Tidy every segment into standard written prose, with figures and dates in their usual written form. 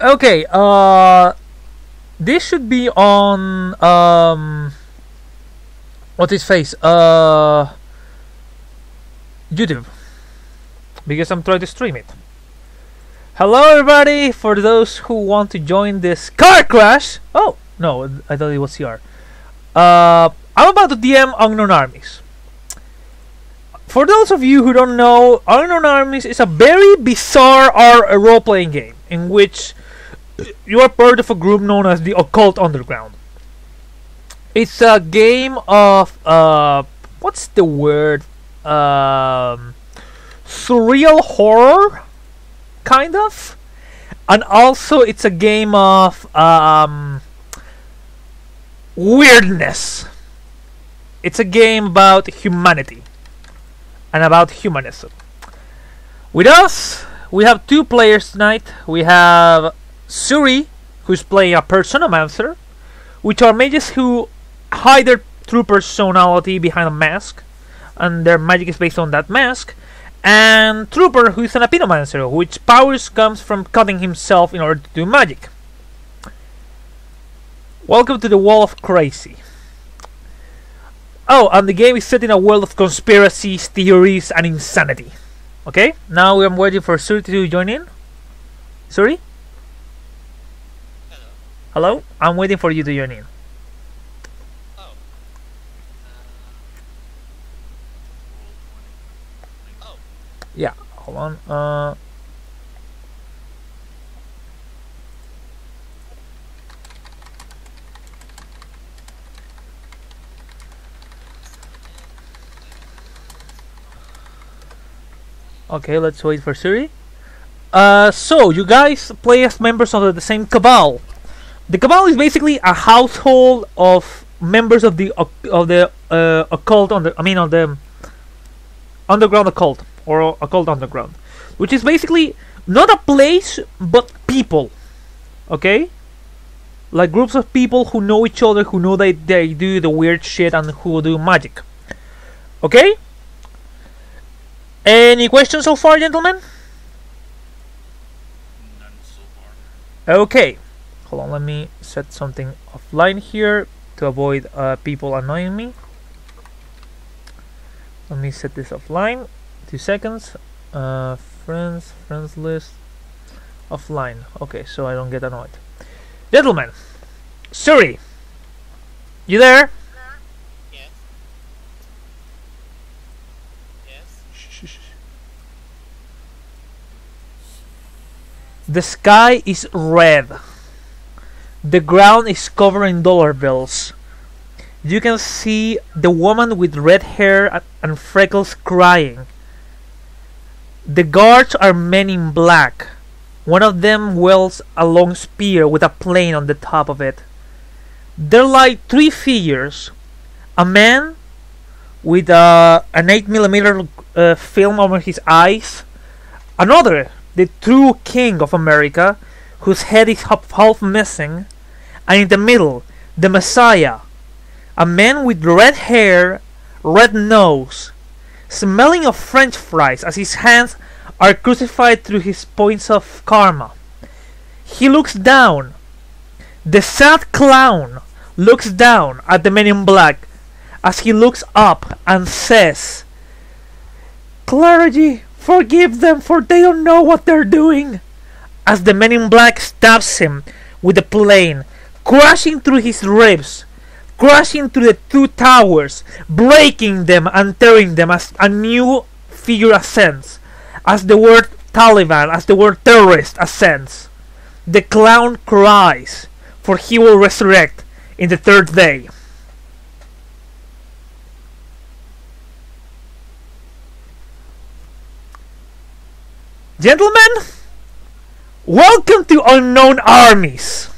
Okay, this should be on what's his face? YouTube, because I'm trying to stream it. Hello everybody, for those who want to join this car crash. Oh, no, I thought it was CR. I'm about to DM Unknown Armies. For those of you who don't know, Unknown Armies is a very bizarre role-playing game in which you are part of a group known as the Occult Underground. It's a game of what's the word? Surreal horror, kind of, and also it's a game of weirdness. It's a game about humanity and about humanism. With us, we have two players tonight. We have Suri, who's playing a Personomancer, which are mages who hide their true personality behind a mask, and their magic is based on that mask. And Trooper, who is an Epinomancer, which powers comes from cutting himself in order to do magic. Welcome to the Wall of Crazy. Oh, and the game is set in a world of conspiracies, theories, and insanity. Okay, now I'm waiting for Suri to join in. Suri? Hello? I'm waiting for you to join in. Yeah, hold on. Okay, let's wait for Suri. So you guys play as members of the same cabal. The cabal is basically a household of members of the occult of the underground occult, or occult underground, which is basically not a place but people. Okay, like groups of people who know each other, who know they do the weird shit, and who do magic. Okay, any questions so far, gentlemen? None so far. Okay, hold on, let me set something offline here to avoid people annoying me. Let me set this offline. 2 seconds. Friends list offline. Okay, so I don't get annoyed. Gentlemen, Suri, you there? Yes. Yes. The sky is red. The ground is covered in dollar bills. You can see the woman with red hair and freckles crying. The guards are men in black. One of them wields a long spear with a plane on the top of it. They're like three figures. A man with an 8mm film over his eyes. Another, the true king of America, whose head is half missing. And in the middle, the Messiah. A man with red hair, red nose, smelling of French fries as his hands are crucified through his points of karma. He looks down. The sad clown looks down at the men in black as he looks up and says, "Clergy, forgive them, for they don't know what they're doing," as the man in black stabs him with the plane, crashing through his ribs, crashing through the two towers, breaking them and tearing them as a new figure ascends, as the word Taliban, as the word terrorist ascends. The clown cries, for he will resurrect in the third day. Gentlemen, welcome to Unknown Armies.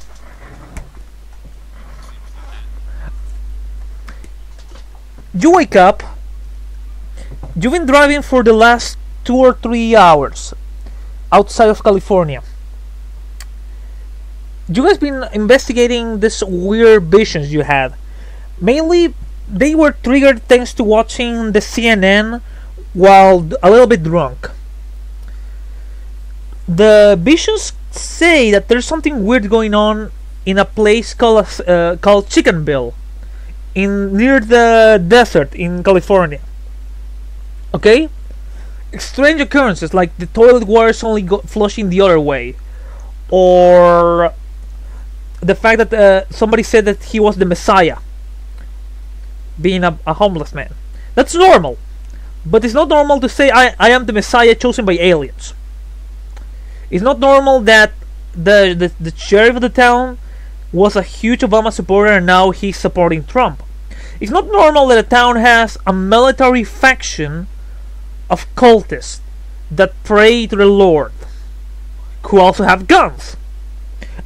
You wake up. You've been driving for the last 2 or 3 hours outside of California. You guys been investigating these weird visions you had. Mainly, they were triggered thanks to watching the CNN while a little bit drunk. The visions say that there's something weird going on in a place called Chickenville, in near the desert in California. Okay, strange occurrences like the toilet water is only flushing the other way, or the fact that somebody said that he was the Messiah, being a homeless man. That's normal, but it's not normal to say I am the Messiah chosen by aliens. It's not normal that the sheriff of the town was a huge Obama supporter and now he's supporting Trump. It's not normal that a town has a military faction of cultists that pray to the Lord, who also have guns,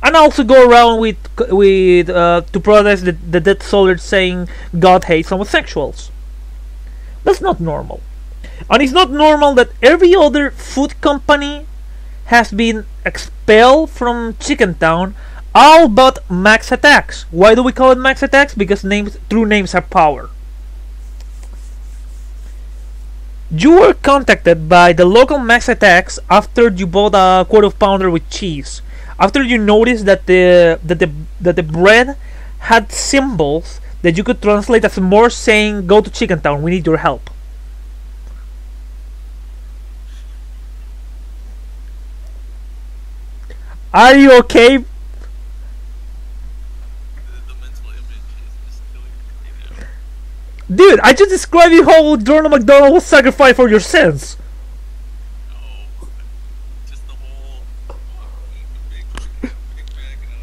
and also go around with to protest the dead soldiers saying God hates homosexuals. That's not normal. And it's not normal that every other food company has been expelled from Chickentown, all but Max Attacks. Why do we call it Max Attacks? Because true names have power. You were contacted by the local Max Attacks after you bought a quarter pounder with cheese. After you noticed that the bread had symbols that you could translate as more saying, "Go to Chickentown, we need your help." Are you okay? The mental image is killing me right now. Dude, I just described you how Ronald McDonald was sacrificed for your sins. No. Just the whole big bag of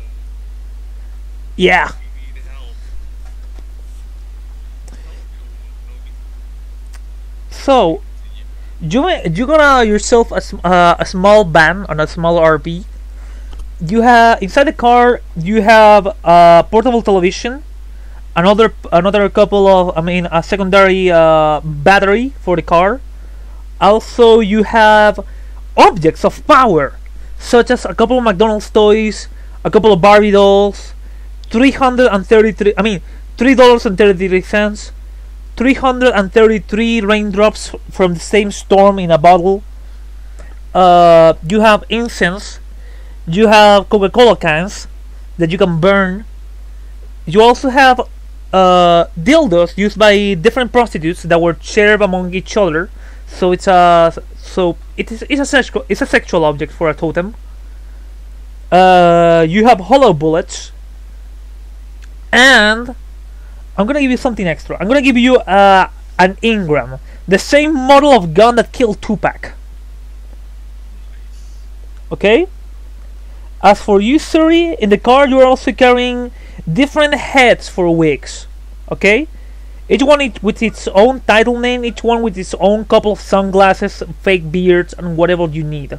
Yeah. we need help. So, you got yourself a small van on a small RV. You have inside the car. You have a portable television, another couple of a secondary battery for the car. Also, you have objects of power, such as a couple of McDonald's toys, a couple of Barbie dolls, $3.33, 333 raindrops from the same storm in a bottle. You have incense. You have Coca-Cola cans that you can burn. You also have dildos used by different prostitutes that were shared among each other. So it's a sexual object for a totem. You have hollow bullets, and I'm gonna give you something extra. I'm gonna give you an Ingram, the same model of gun that killed Tupac. Okay. As for you, Suri, in the car you are also carrying different heads for wigs. Okay? Each one with its own title name, each one with its own couple of sunglasses, fake beards, and whatever you need.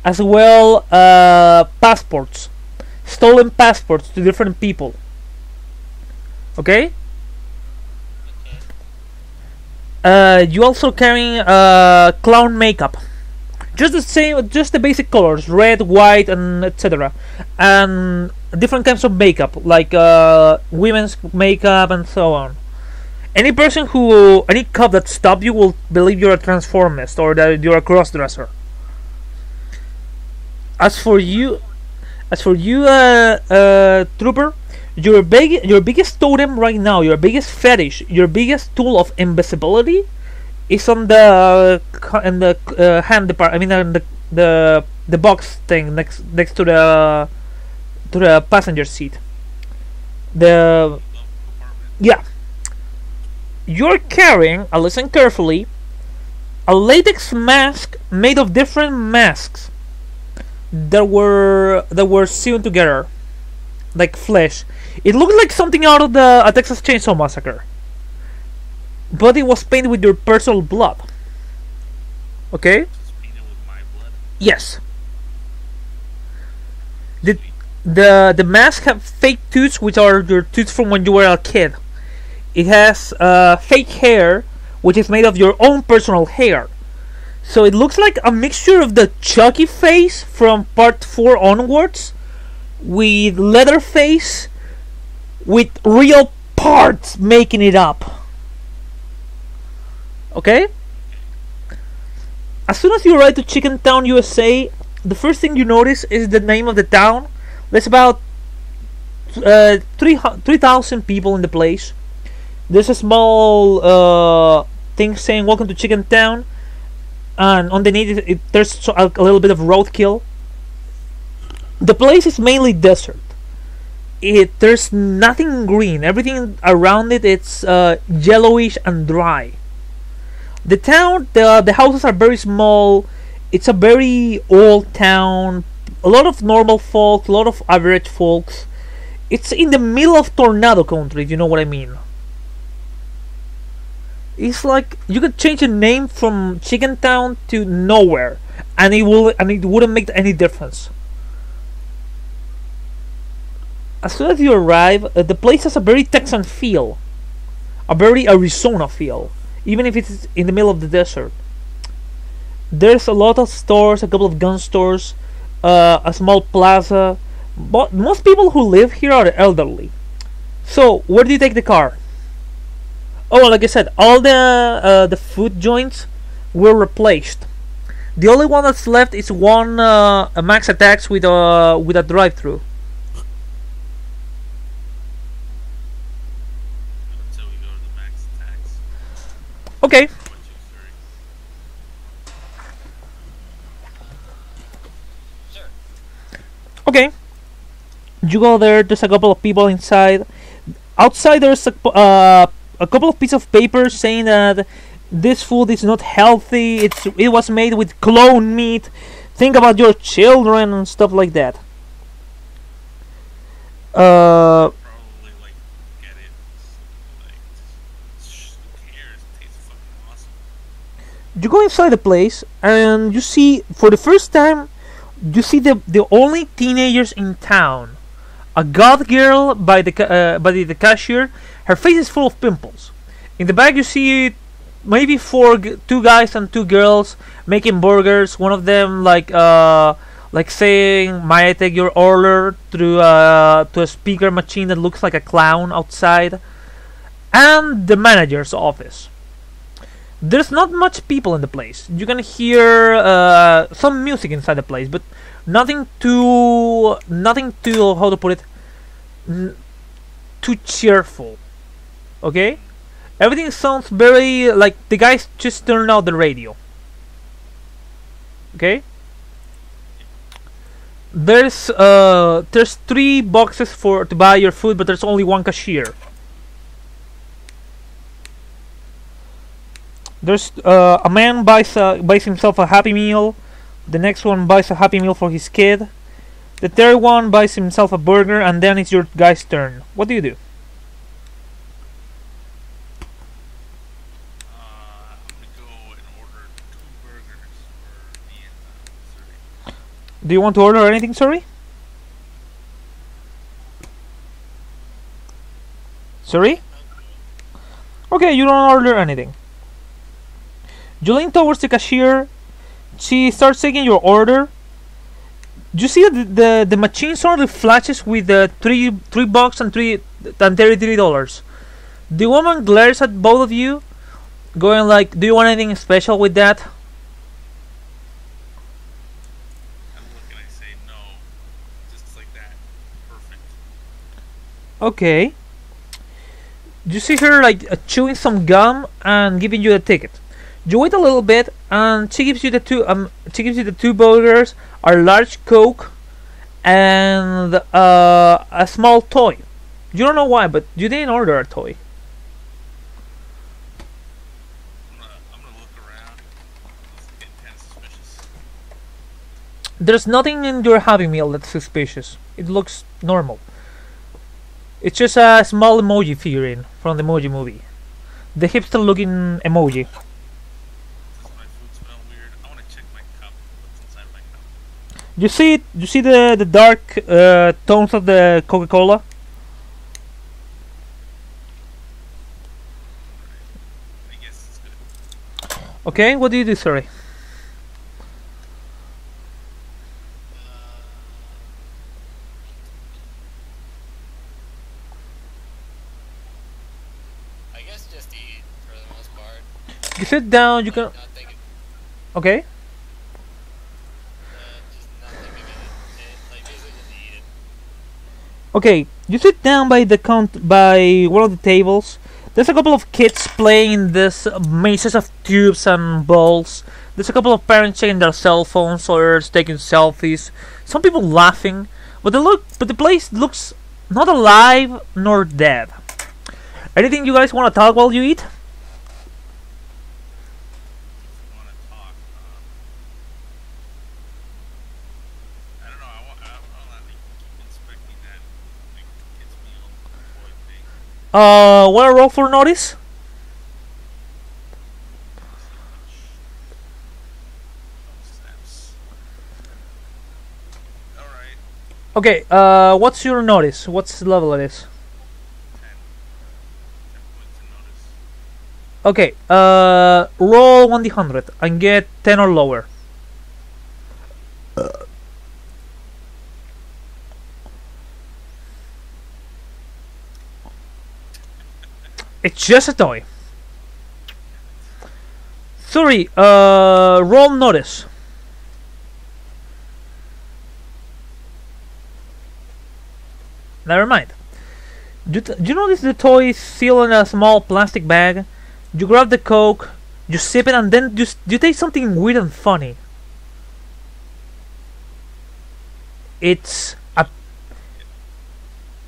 As well, passports. Stolen passports to different people. Okay? You also carrying clown makeup. Just the same, just the basic colors, red, white, and etc. And different kinds of makeup, like women's makeup and so on. Any cop that stops you will believe you're a transformist or that you're a crossdresser. As for you, trooper, your biggest totem right now, your biggest fetish, your biggest tool of invisibility is on the hand part. I mean, the box thing next to the passenger seat. Yeah, you're carrying. Listen carefully. A latex mask made of different masks that were sewn together, like flesh. It looked like something out of a Texas Chainsaw Massacre, but it was painted with your personal blood. Okay? It's painted with my blood. Yes. The mask have fake tooths, which are your tooths from when you were a kid. It has fake hair, which is made of your own personal hair. So it looks like a mixture of the Chucky face from part 4 onwards, with Leatherface, with real parts making it up. Okay? As soon as you arrive to Chickentown, USA, the first thing you notice is the name of the town. There's about 3,000 people in the place. There's a small thing saying "Welcome to Chicken Town," and underneath there's a little bit of roadkill. The place is mainly desert. There's nothing green. Everything around it's yellowish and dry. The town, the houses are very small. It's a very old town. A lot of normal folks, a lot of average folks. It's in the middle of tornado country, if you know what I mean. It's like you could change the name from Chicken Town to nowhere, and it wouldn't make any difference. As soon as you arrive, the place has a very Texan feel, a very Arizona feel, even if it's in the middle of the desert. There's a lot of stores, a couple of gun stores, a small plaza. But most people who live here are elderly. So, where do you take the car? Oh, like I said, all the food joints were replaced. The only one that's left is one a Max Attacks with a drive-through. Until we go to the max attacks. Okay. Sure. Okay. You go there. There's a couple of people inside. Outside, there's a couple of pieces of paper saying that this food is not healthy. It was made with clone meat. Think about your children and stuff like that. Probably like get it. Like, who cares? It tastes fucking awesome. You go inside the place and you see, for the first time, you see the only teenagers in town. A goth girl by the cashier. Her face is full of pimples. In the back you see maybe two guys and two girls making burgers. One of them like saying, "May I take your order?" through to a speaker machine that looks like a clown outside. And the manager's office. There's not much people in the place. You can hear some music inside the place, but nothing too how to put it, too cheerful. Okay, everything sounds very like the guys just turned out the radio. Okay, there's 3 boxes to buy your food, but there's only one cashier. There's a man buys himself a Happy Meal. The next one buys a Happy Meal for his kid. The third one buys himself a burger, and then it's your guy's turn. What do you do? I'm gonna go and order 2 burgers for me and Missouri. Do you want to order anything, sorry? Sorry? Okay, you don't order anything. You lean towards the cashier. She starts taking your order. You see that the machine suddenly flashes with the $3 and $33. The woman glares at both of you, going like, "Do you want anything special with that?" I look and I say no. Just like that. Perfect. Okay. You see her like chewing some gum and giving you the ticket. You wait a little bit, and she gives you the two burgers, a large Coke, and a small toy. You don't know why, but you didn't order a toy. I'm gonna look around. It's getting kind of suspicious. There's nothing in your Happy Meal that's suspicious. It looks normal. It's just a small emoji figurine from the Emoji Movie, the hipster-looking emoji. Does my food smell weird? I want to check my cup. What's inside my cup? You see it? You see the dark tones of the Coca-Cola? I guess it's good. Okay, what do you do, sorry? I guess just eat for the most part. You sit down, you can... Not thinking, Okay. just Okay, you sit down by the by one of the tables. There's a couple of kids playing this mazes of tubes and balls. There's a couple of parents checking their cell phones, others taking selfies. Some people laughing, but the place looks not alive nor dead. Anything you guys want to talk while you eat? Want to talk? I don't know. I want to keep inspecting that like kids meal toy thing. Want to roll for notice? Steps. All right. Okay. What's your notice? What's the level it is? 10. 10 points to notice. Okay. Roll 1d100 and get 10 or lower. It's just a toy. Sorry, roll notice. Never mind. Do you notice the toy is sealed in a small plastic bag? You grab the Coke, you sip it, and then you taste something weird and funny. It's a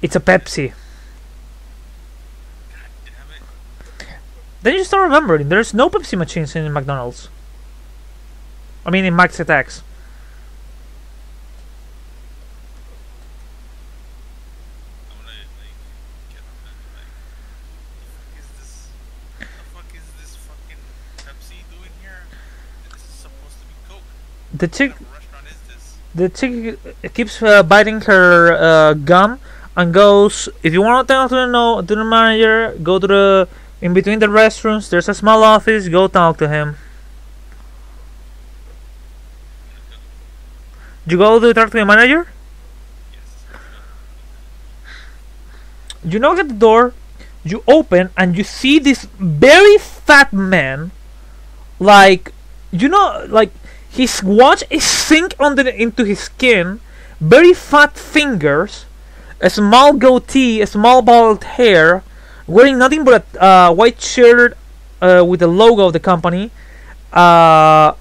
Pepsi. God damn it. Then you start remembering there's no Pepsi machines in McDonald's. I mean in Max Attacks. I'm gonna like get on that. Like, the fuck is this fucking Pepsi doing here? This is supposed to be Coke. The chick, What kind of restaurant is this? the chick keeps biting her gum and goes, "If you want to talk to the manager, go to the in between the restrooms. There's a small office. Go talk to him." You go to talk to the manager. Yes. You knock at the door. You open and you see this very fat man, like like his watch is sink into his skin, very fat fingers, a small goatee, a small bald hair, wearing nothing but a white shirt with the logo of the company, a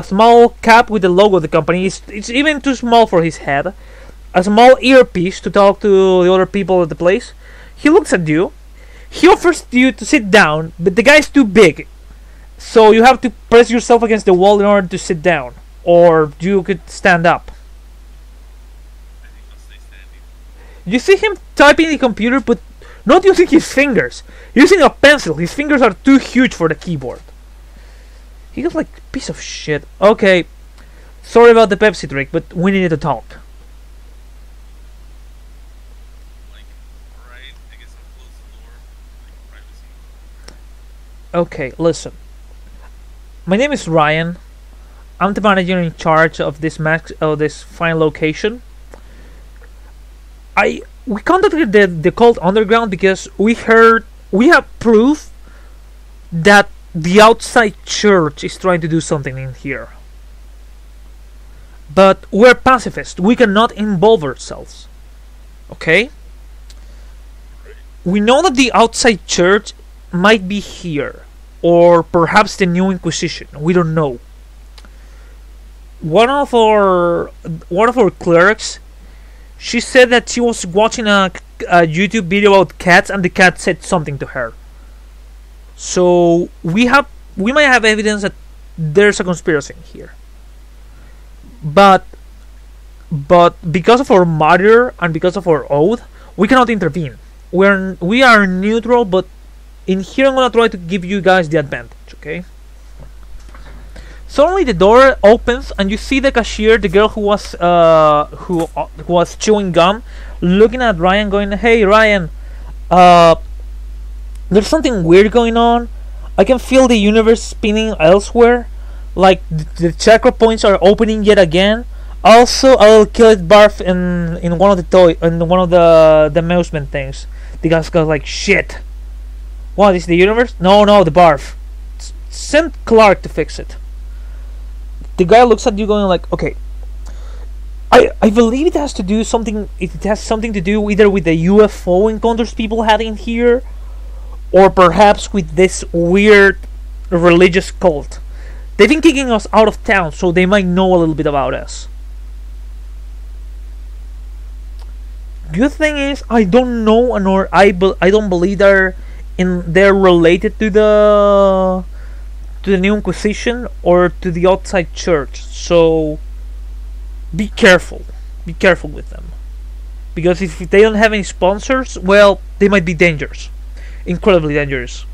small cap with the logo of the company. It's even too small for his head. A small earpiece to talk to the other people at the place. He looks at you. He offers you to sit down, but the guy's too big. So you have to press yourself against the wall in order to sit down. Or you could stand up. I think I'll stay standing. You see him typing in the computer, but not using his fingers. Using a pencil. His fingers are too huge for the keyboard. He looks like a piece of shit. Okay. Sorry about the Pepsi trick, but we needed to talk. Like, alright, I guess I'll close the door. Like, privacy. Okay, listen. My name is Ryan. I'm the manager in charge of this fine location. We contacted the cult underground because we have proof that the outside church is trying to do something in here. But we're pacifists. We cannot involve ourselves. Okay? We know that the outside church might be here, or perhaps the new Inquisition. We don't know. One of our clerics, she said that she was watching a YouTube video about cats, and the cat said something to her. So we might have evidence that there's a conspiracy here. But because of our murder and because of our oath, we cannot intervene. We are neutral, but in here I'm gonna try to give you guys the advantage, okay? Suddenly the door opens and you see the cashier, the girl who was chewing gum, looking at Ryan, going, "Hey Ryan, there's something weird going on. I can feel the universe spinning elsewhere. Like the chakra points are opening yet again. Also, I'll kill it barf in one of the amusement things." The guys go like, "Shit. What is the universe? No, the barf. Send Clark to fix it." The guy looks at you going like, "Okay, I believe it has to do something. It has something to do either with the UFO encounters people had in here, or perhaps with this weird religious cult. They've been kicking us out of town, so they might know a little bit about us. Good thing is, I don't know, nor I don't believe they're related to the New Inquisition or to the outside church. So be careful. Be careful with them, because if they don't have any sponsors, well, they might be dangerous, incredibly dangerous.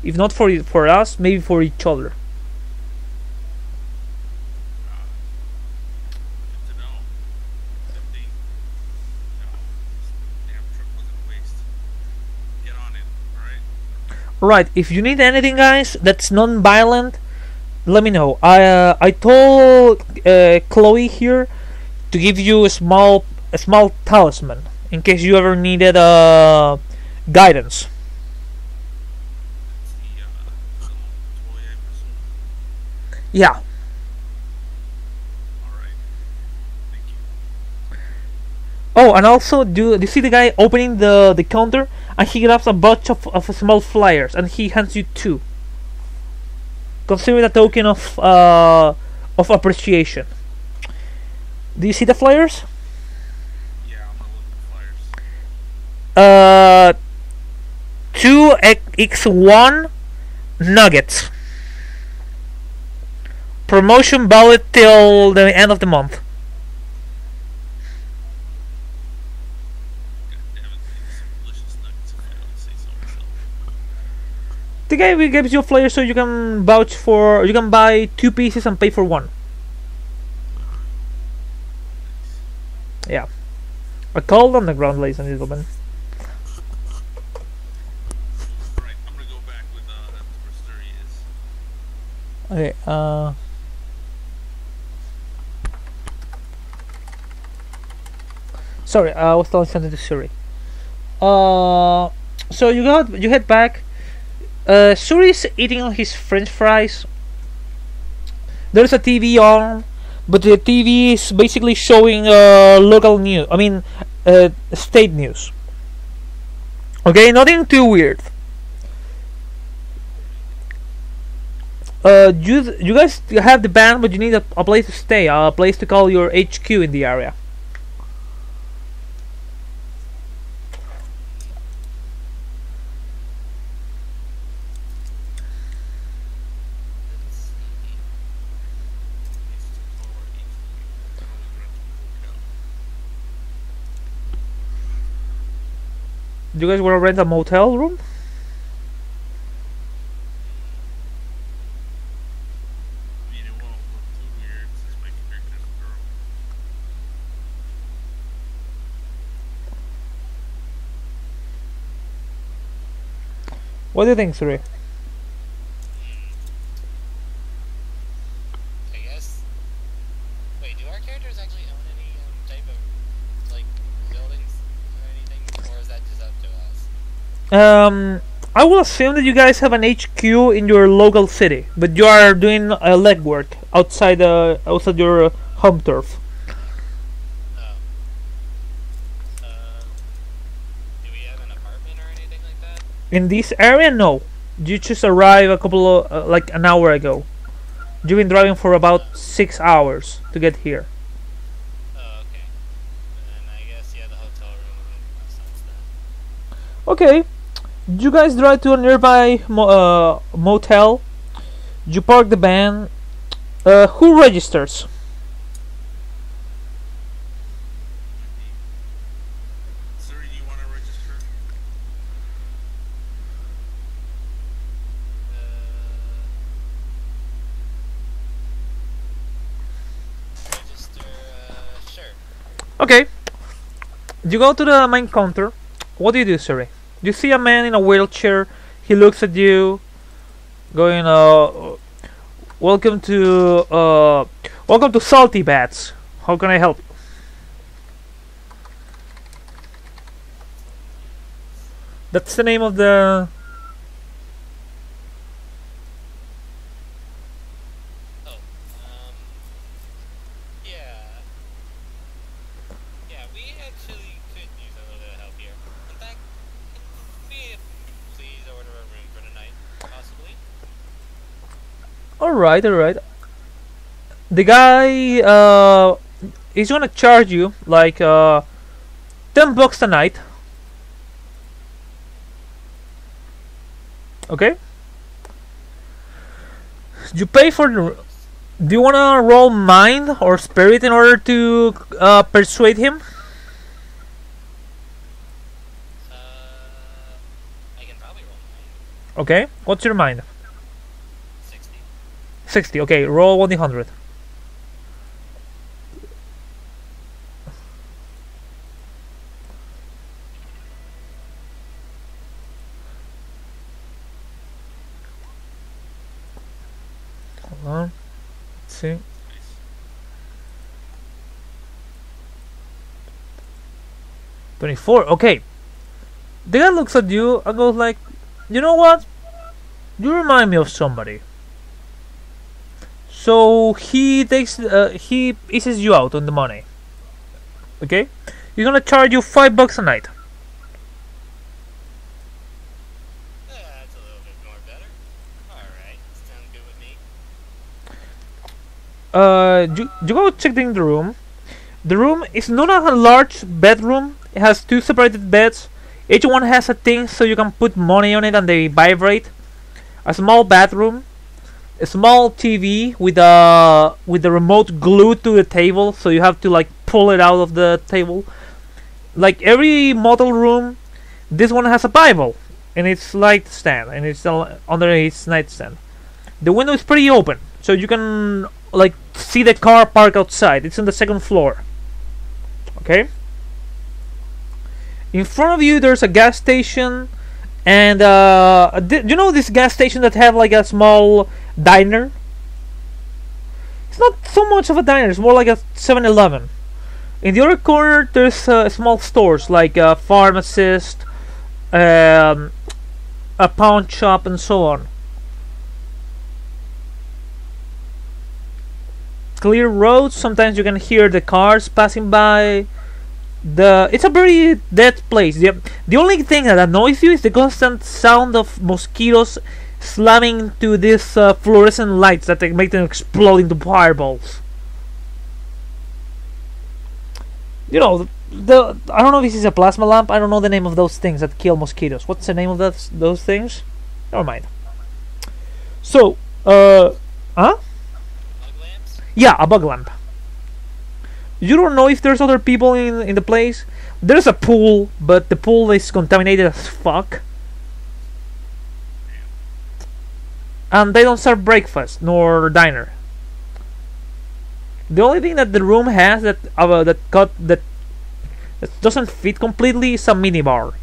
If not for us, maybe for each other. Good to know. Good thing. This damn trip wasn't a waste. Get on it, alright? Right. If you need anything, guys, that's non-violent, let me know. I told Chloe here to give you a small talisman in case you ever needed guidance. It's the little toy, I presume. Yeah. Alright. Thank you. Oh, and also, do you see the guy opening the counter, and he grabs a bunch of small flyers, and he hands you two. Consider it a token of appreciation. Do you see the flyers? Yeah, I'm gonna look at the flyers. 2x1 nuggets. Promotion valid till the end of the month. God damn it, these are some delicious nuggets if I don't say so myself. The guy gives you a flyer so you can you can buy 2 pieces and pay for one. Yeah. A cold underground, ladies and gentlemen. Alright, I'm gonna go back with where Sturry is. Okay, sorry, I was telling something to Suri. So you head back. Suri's eating his French fries. There's a TV on, but the TV is basically showing local news. I mean, state news. Okay, nothing too weird. You guys have the band, but you need a place to stay, a place to call your HQ in the area. Let's see. Needs to call our HQ. Can always rent a hotel. Do you guys want to rent a motel room? I mean, it won't look too weird since my character's a girl. What do you think, Suri? I guess. Wait, do our characters actually own any type of like buildings or anything, or is that just up to us? I will assume that you guys have an HQ in your local city, but you are doing legwork outside your home turf. Oh. Do we have an apartment or anything like that? In this area, no. You just arrived a couple of like an hour ago. You've been driving for about 6 hours to get here. Oh, okay. And then I guess yeah, the hotel room would make more sense then. Okay. You guys drive to a nearby motel. You park the van. Who registers? Sir, do you want to register? Register, sure. Okay. You go to the main counter. What do you do, Siri? You see a man in a wheelchair. He looks at you, going, welcome to Salty Bats. How can I help you? That's the name of the. Oh, yeah. Alright, alright. The guy is gonna charge you like $10 a night. Okay? You pay for the. Do you wanna roll mind or spirit in order to persuade him? I can probably roll mine. Okay. What's your mind? 60. 60. Okay. Roll 1d100. Hold on. Let's see. 24. Okay. The guy looks at you and goes like, you know what? You remind me of somebody. So he eases you out on the money. Okay? He's gonna charge you $5 a night. That's a little bit more better. Alright, sounds good with me. You go checking the room. The room is not a large bedroom. It has two separated beds. Each one has a thing so you can put money on it and they vibrate. A small bathroom. A small TV with the remote glued to the table, so you have to like pull it out of the table. Like every model room, this one has a Bible in its nightstand, and it's under its nightstand. The window is pretty open, so you can like see the car park outside. It's on the second floor. Okay. In front of you, there's a gas station, and you know this gas station that have like a small diner? It's not so much of a diner. It's more like a 7-Eleven. In the other corner, there's small stores like a pharmacist, a pawn shop, and so on. Clear roads. Sometimes you can hear the cars passing by. It's a very dead place. The only thing that annoys you is the constant sound of mosquitoes slamming into these fluorescent lights that make them explode into fireballs. You know, I don't know if this is a plasma lamp. I don't know the name of those things that kill mosquitoes. What's the name of those things? Never mind. So, huh? Bug lamps? Yeah, a bug lamp. You don't know if there's other people in the place. There's a pool, but the pool is contaminated as fuck. And they don't serve breakfast nor diner. The only thing that the room has that doesn't fit completely is a minibar,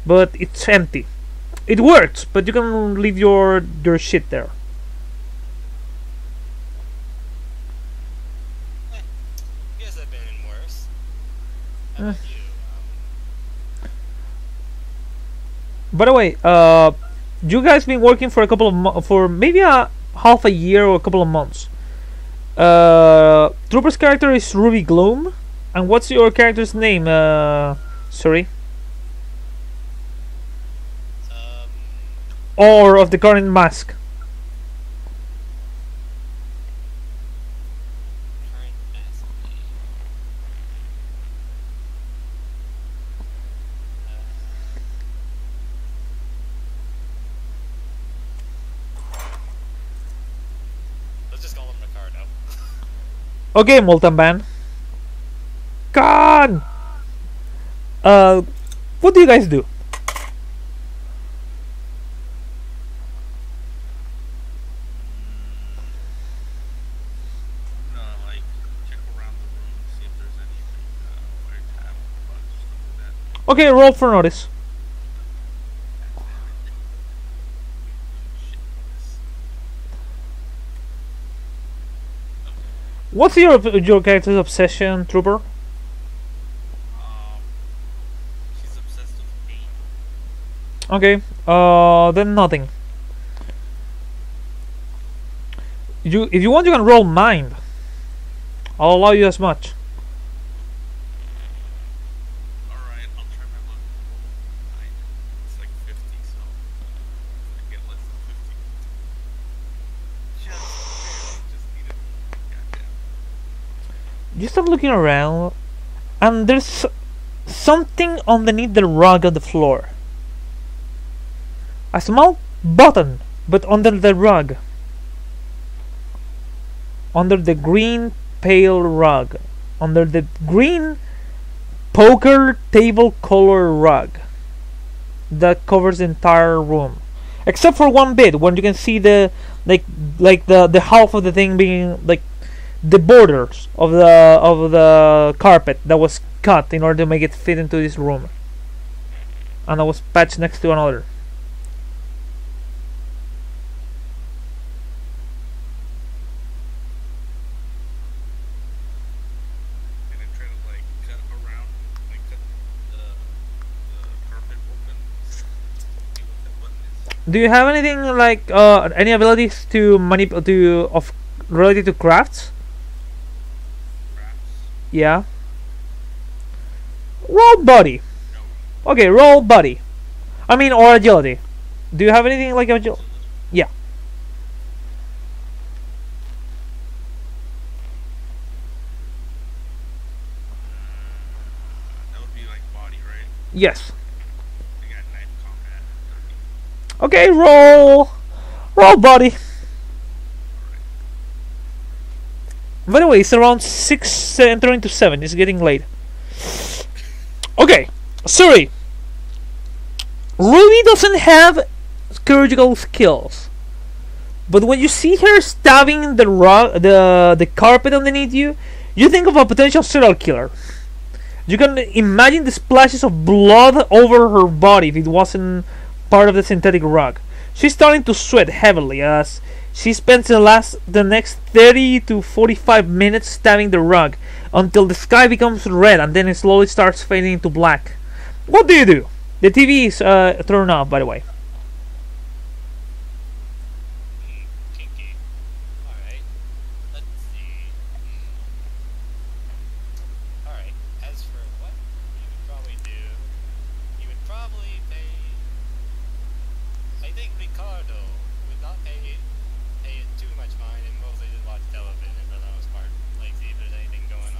but it's empty. It works, but you can leave your shit there. Guess I've been in worse. How Uh. about you? By the way, you guys been working for for maybe a half a year or a couple of months. Trooper's character is Ruby Gloom, and what's your character's name? Sorry, or of the current mask. Current mask. Let's just call him Ricardo. Okay, Molten Band. Con. What do you guys do? No, like check around the room, see if there's anything wiretap, bugs, stuff like that. Okay, roll for notice. Shit. What's your character's obsession, Trooper? She's obsessed with pain. Okay, then nothing. If you want, you can roll mind. I'll allow you as much. Alright, I'll try my luck. It's like 50, so I get less than 50. Just You start looking around, and there's something underneath the rug on the floor. A small button, but under the rug. Under the green pale rug. Under the green poker table color rug that covers the entire room. Except for one bit when you can see the the half of the thing being like the borders of the carpet that was cut in order to make it fit into this room. And that was patched next to another. And I try to like cut around, like cut the carpet open. See what that button is. Do you have anything like any abilities to related to crafts? Crafts? Yeah. Roll body. No. Okay, roll body. I mean, or agility. Do you have anything like agility? Yeah. That would be like body, right? Yes. I got knife combat. 30. Okay, roll body. By the way, it's around 6 entering to 7. It's getting late. Okay, sorry. Ruby doesn't have surgical skills, but when you see her stabbing the carpet underneath you, you think of a potential serial killer. You can imagine the splashes of blood over her body if it wasn't part of the synthetic rug. She's starting to sweat heavily as she spends the next 30 to 45 minutes stabbing the rug until the sky becomes red and then it slowly starts fading into black. What do you do? The TV is turned off, by the way. Kinky. Alright. Let's see. Alright. As for what you would probably do, you would probably pay. I think Ricardo would not pay it too much mind and mostly just watch television for the most part. Like, see if there's anything going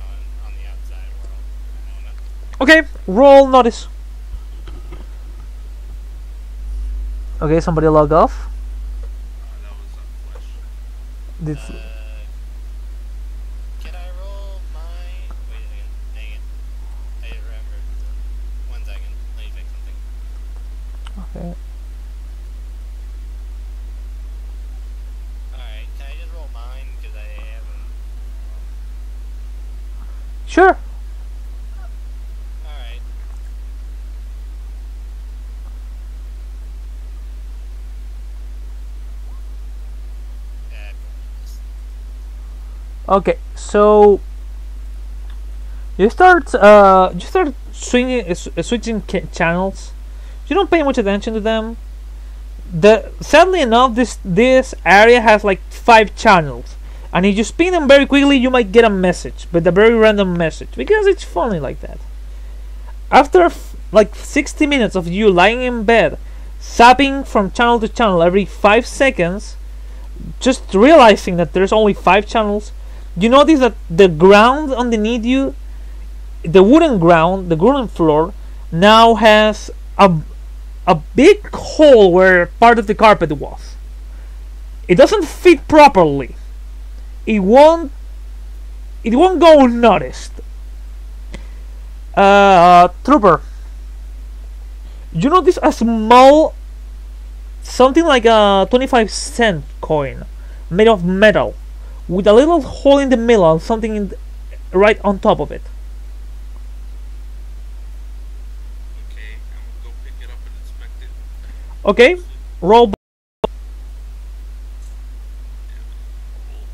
on the outside world at the moment. Okay, roll notice. Okay, somebody log off. That was a question. Did Can I roll mine? Wait a second. Dang it. I remembered. 1 second. Let me fix something. okay. Alright, can I just roll mine? Because I haven't. Sure. Alright. Okay, so you start switching channels. You don't pay much attention to them. Sadly enough, this area has like 5 channels, and if you spin them very quickly, you might get a message, but a very random message because it's funny like that. After like 60 minutes of you lying in bed, zapping from channel to channel every 5 seconds, just realizing that there's only 5 channels, you notice that the ground underneath you, the wooden floor, now has a big hole where part of the carpet was. It doesn't fit properly. It won't go unnoticed. Trooper, you notice a small, something like a 25-cent coin made of metal with a little hole in the middle and something right on top of it. Okay, I'm gonna go pick it up and inspect it. Okay, roll. Roll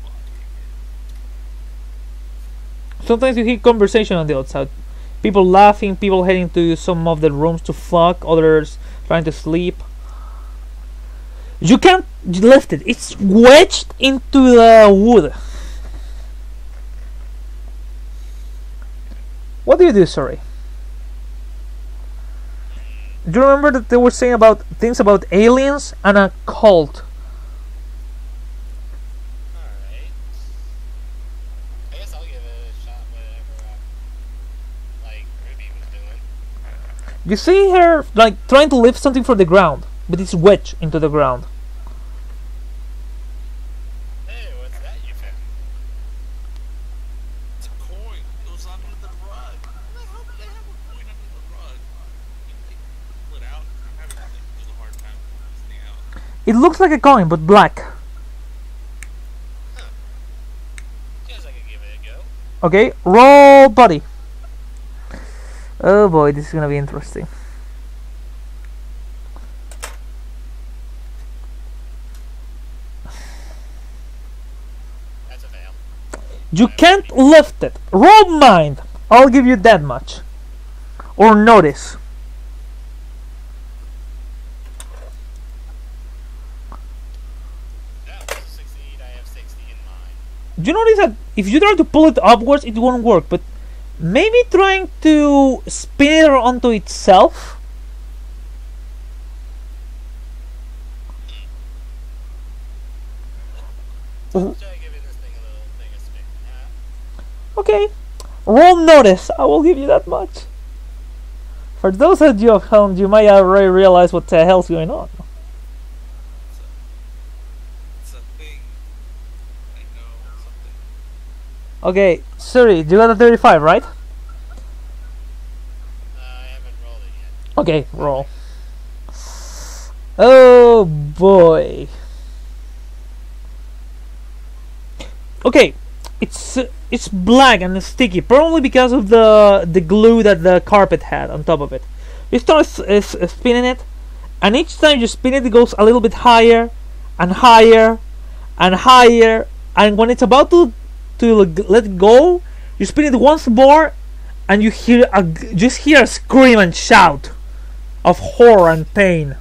body again. Sometimes you hear conversation on the outside. People laughing, people heading to some of the rooms to fuck, others trying to sleep. You can't lift it. It's wedged into the wood. What do you do, sorry? Do you remember that they were saying about things about aliens and a cult? Alright. I guess I'll give it a shot You see her like trying to lift something from the ground, but it's wedged into the ground. Hey, what's that you found? It's a coin. It was under the rug. How the hell did they have a coin under the rug? They pull it out. I'm having like a really hard time pulling this thing out. It looks like a coin, but black. Guess I could give it a go. Okay, roll buddy. Oh boy, this is gonna be interesting. That's a fail. You can't lift it. Roll mind. I'll give you that much. Or notice. That was a 68. I have 60 in mind. You notice that if you try to pull it upwards, it won't work. But maybe trying to spin it onto itself. Let's try giving this thing a little thing a spin. Okay. Roll notice. I will give you that much. For those of you at home, you might already realize what the hell's going on. It's a thing. I know something. Okay, Suri, you got a 35, right? I haven't rolled it yet. Okay, roll. Oh boy. Okay, it's black and sticky, probably because of the glue that the carpet had on top of it. You start spinning it, and each time you spin it, it goes a little bit higher and higher and higher. And when it's about to let go, you spin it once more, and you just hear a scream and shout of horror and pain.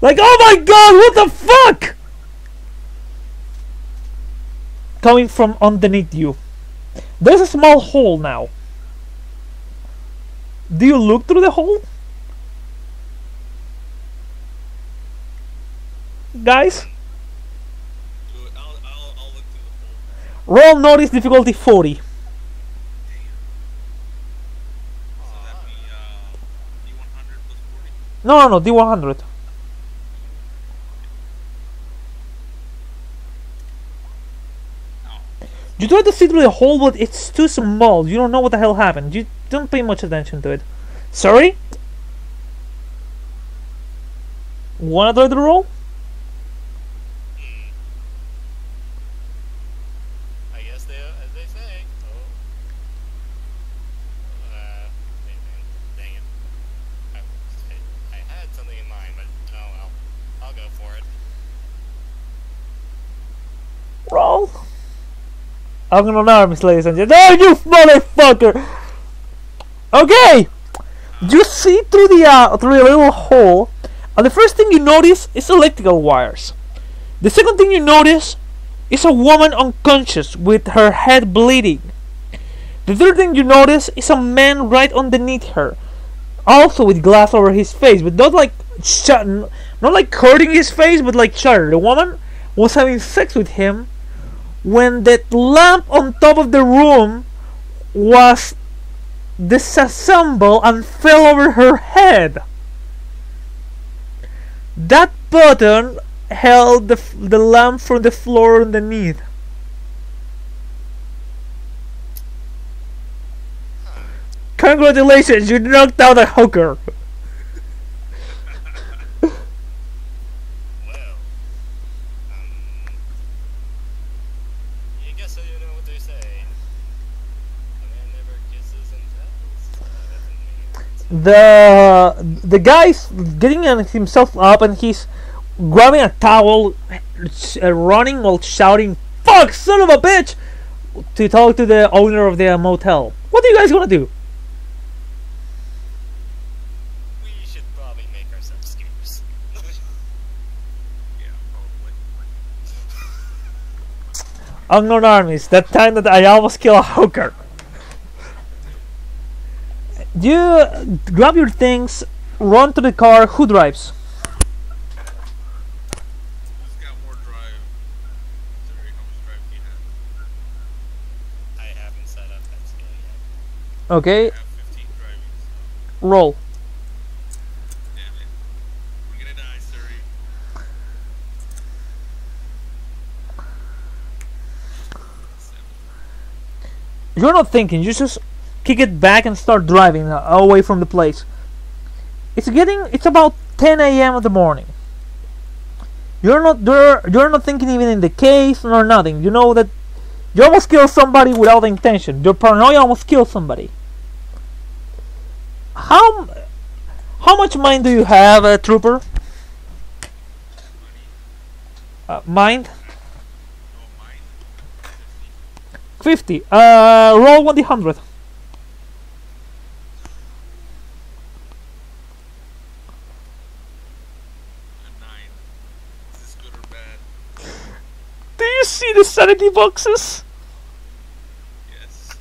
Like, oh my god, what the fuck? Coming from underneath you. There's a small hole now. Do you look through the hole? Guys? Do it. I'll look through the hole. Roll notice difficulty 40. So that'd be D100 plus 40. No, D100. You try to see through the hole, but it's too small. You don't know what the hell happened. You don't pay much attention to it. Sorry? Wanna try the roll? I guess as they say. Oh. Dang it. I had something in mind, but oh well. I'll go for it. Roll. I'm gonna Armies, ladies and gentlemen. Oh, you motherfucker! Okay! You see through the little hole, and the first thing you notice is electrical wires. The second thing you notice is a woman unconscious with her head bleeding. The third thing you notice is a man right underneath her, also with glass over his face, but not like not like hurting his face, but like shattered. The woman was having sex with him when that lamp on top of the room was disassembled and fell over her head. That button held the lamp from the floor underneath. Congratulations, you knocked out a hooker. Well, you guess so you know what they say. A man never kisses and tells. The guy's getting himself up and he's grabbing a towel, running while shouting, "Fuck, son of a bitch!" to talk to the owner of the motel. What are you guys gonna do? We should probably make ourselves scarce. Yeah, probably. Unknown Armies, that time that I almost killed a hooker. You grab your things, run to the car. Who drives? Who's got more drive? Sorry, how much drive do you have? I haven't set up that skill yet. Okay, I have 15 driving. roll. You're not thinking. You just kick it back and start driving away from the place. It's about 10 a.m. in the morning. You're not there. You're not thinking even in the case nor nothing. You know that you almost killed somebody without intention. Your paranoia almost killed somebody. How much mind do you have, trooper? Mind? Oh, mine. 50. Roll 1d100. A 9. Is this good or bad? Do you see the sanity boxes? Yes.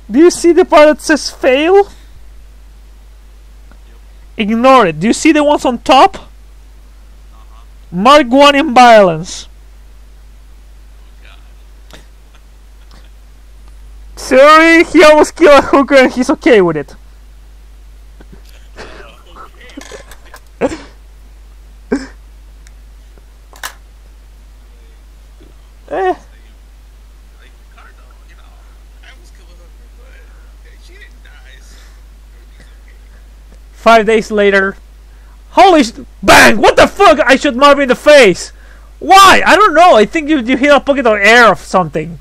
Do you see the part that says fail? Yep. Ignore it. Do you see the ones on top? Uh-huh. Mark 1 in violence. Oh, God. Sorry, he almost killed a hooker and he's okay with it. Okay. Eh. Like, Ricardo, you know, I almost killed a hooker, but she didn't die, so everything's okay. 5 days later. Bang! What the fuck? I shot Marvin in the face. Why? I don't know. I think you hit a pocket of air of something.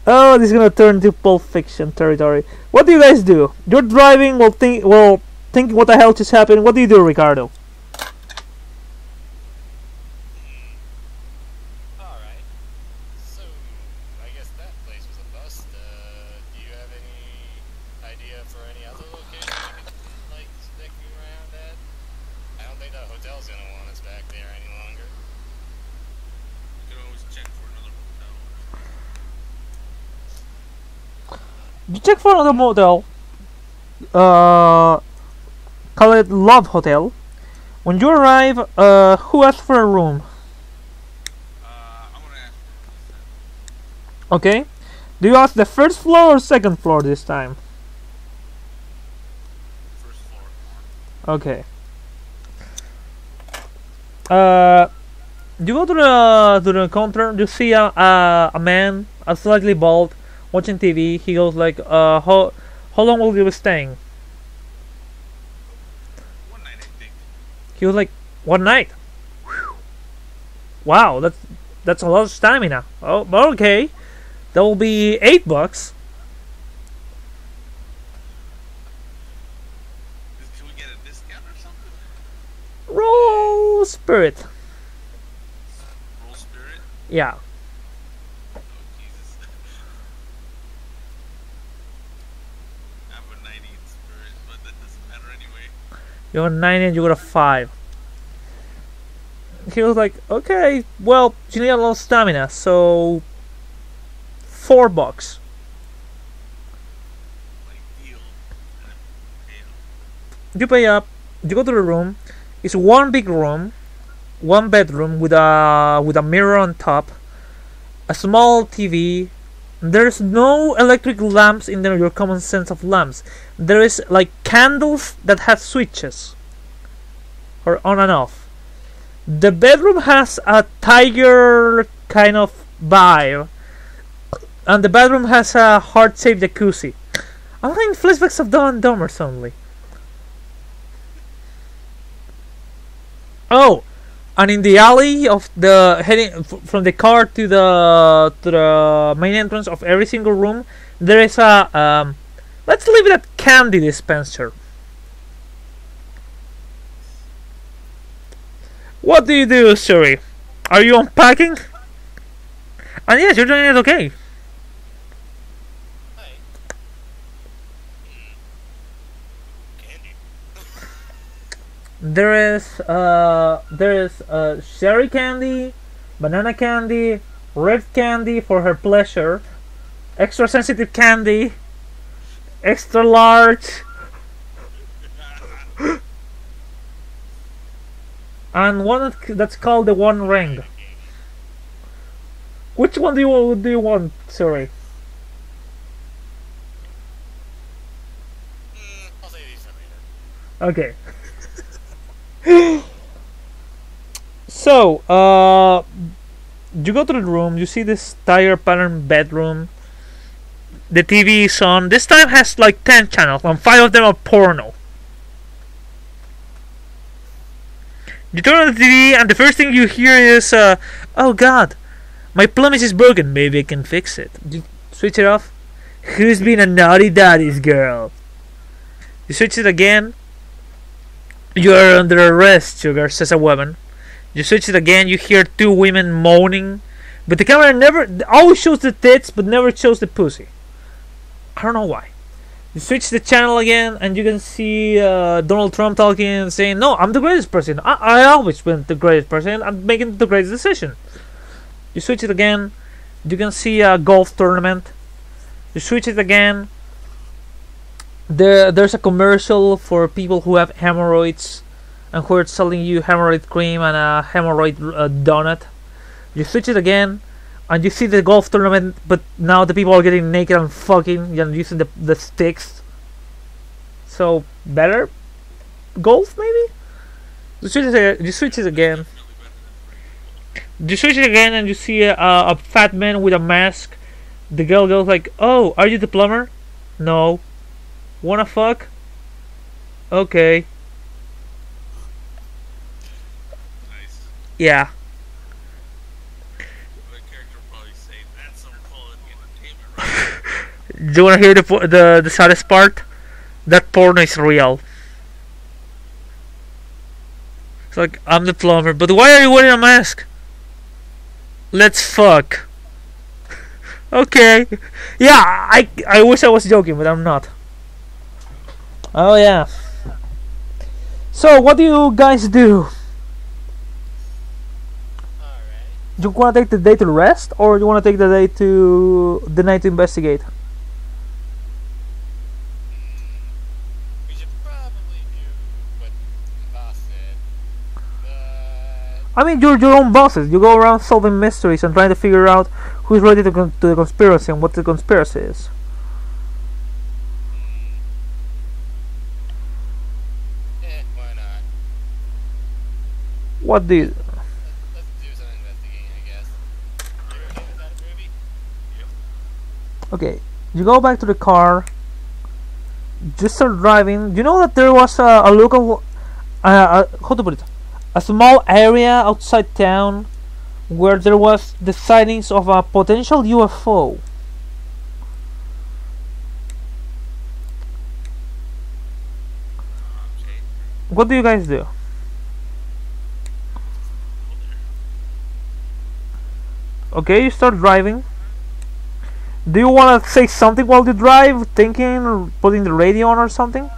Oh, this is gonna turn into Pulp Fiction territory. What do you guys do? You're driving while thinking what the hell just happened. What do you do, Ricardo? Alright. So, I guess that place was a bust. Do you have any idea for any other location I could, like, stick around at? I don't think the hotel's gonna want us back there any longer. You can always check for another hotel. You check for another motel. Call it Love Hotel. When you arrive, who asked for a room? I'm gonna ask for this. Okay. Do you ask the first floor or second floor this time? First floor. Okay. You go to the counter. You see a man, a slightly bald, watching TV. He goes like, how long will you be staying? One night, I think. He was like, 1 night. Whew. Wow, that's a lot of stamina. Oh, but okay, that will be $8. Can we get a discount or something? Roll spirit. Roll spirit? Yeah. Oh, Jesus. I have a 90 in spirit, but that doesn't matter anyway. You got 9 and you got a 5. He was like, okay, well, you need a lot of stamina, so $4. Like, deal. Okay. You pay up. You go to the room. It's one big room, one bedroom with a mirror on top, a small TV. There's no electric lamps in there. Your common sense of lamps. There is like candles that have switches, or on and off. The bedroom has a tiger kind of vibe, and the bedroom has a heart-shaped jacuzzi. I'm having flashbacks of Dumb and Dumber suddenly. Oh, and in the alley of the heading from the car to the main entrance of every single room, there is a let's leave it at candy dispenser. What do you do, Suri? Are you unpacking? And yes, you're doing it okay. Hi. Candy. There is cherry candy, banana candy, red candy for her pleasure, extra sensitive candy, extra large, and one that's called the One Ring. Which one do you want? Sorry. I'll save these for later. Okay. So, You go to the room. You see this tire pattern bedroom. The TV is on. This time has like 10 channels, and 5 of them are porno. You turn on the TV, and the first thing you hear is, "Oh God, my plumbing is broken. Maybe I can fix it." You switch it off. "Who's been a naughty daddy's girl?" You switch it again. "You are under arrest, sugar," says a woman. You switch it again. You hear 2 women moaning, but the camera never always shows the tits, but never shows the pussy. I don't know why. You switch the channel again, and you can see Donald Trump talking, saying, "No, I'm the greatest person. I always been the greatest person. I'm making the greatest decision." You switch it again. You can see a golf tournament. You switch it again. There's a commercial for people who have hemorrhoids and who are selling you hemorrhoid cream and a hemorrhoid donut. You switch it again, and you see the golf tournament, but now the people are getting naked and fucking and using the sticks. So better golf maybe. You switch it again. You switch it again, and you see a fat man with a mask. The girl goes like, "Oh, are you the plumber?" "No." "Wanna fuck?" "Okay." Nice. Yeah. The character will probably say, "That's some quality entertainment, right?" Do you wanna hear the saddest part? That porno is real. It's like, "I'm the plumber, but why are you wearing a mask?" "Let's fuck." Okay. Yeah, I wish I was joking, but I'm not. Oh yeah. So what do you guys do? Alright. Do you wanna take the day to rest, or do you wanna take the night to investigate? We should probably do what the boss said. But I mean, you're your own bosses. You go around solving mysteries and trying to figure out who's ready to the conspiracy and what the conspiracy is. why not? What do you... Let's do some investigating, I guess. You okay with that, Ruby? Okay, you go back to the car. Just start driving. You know that there was a local... how to put it? A small area outside town where there was the sightings of a potential UFO. Okay. What do you guys do? Okay, you start driving. Do you want to say something while you drive? Thinking, or putting the radio on or something?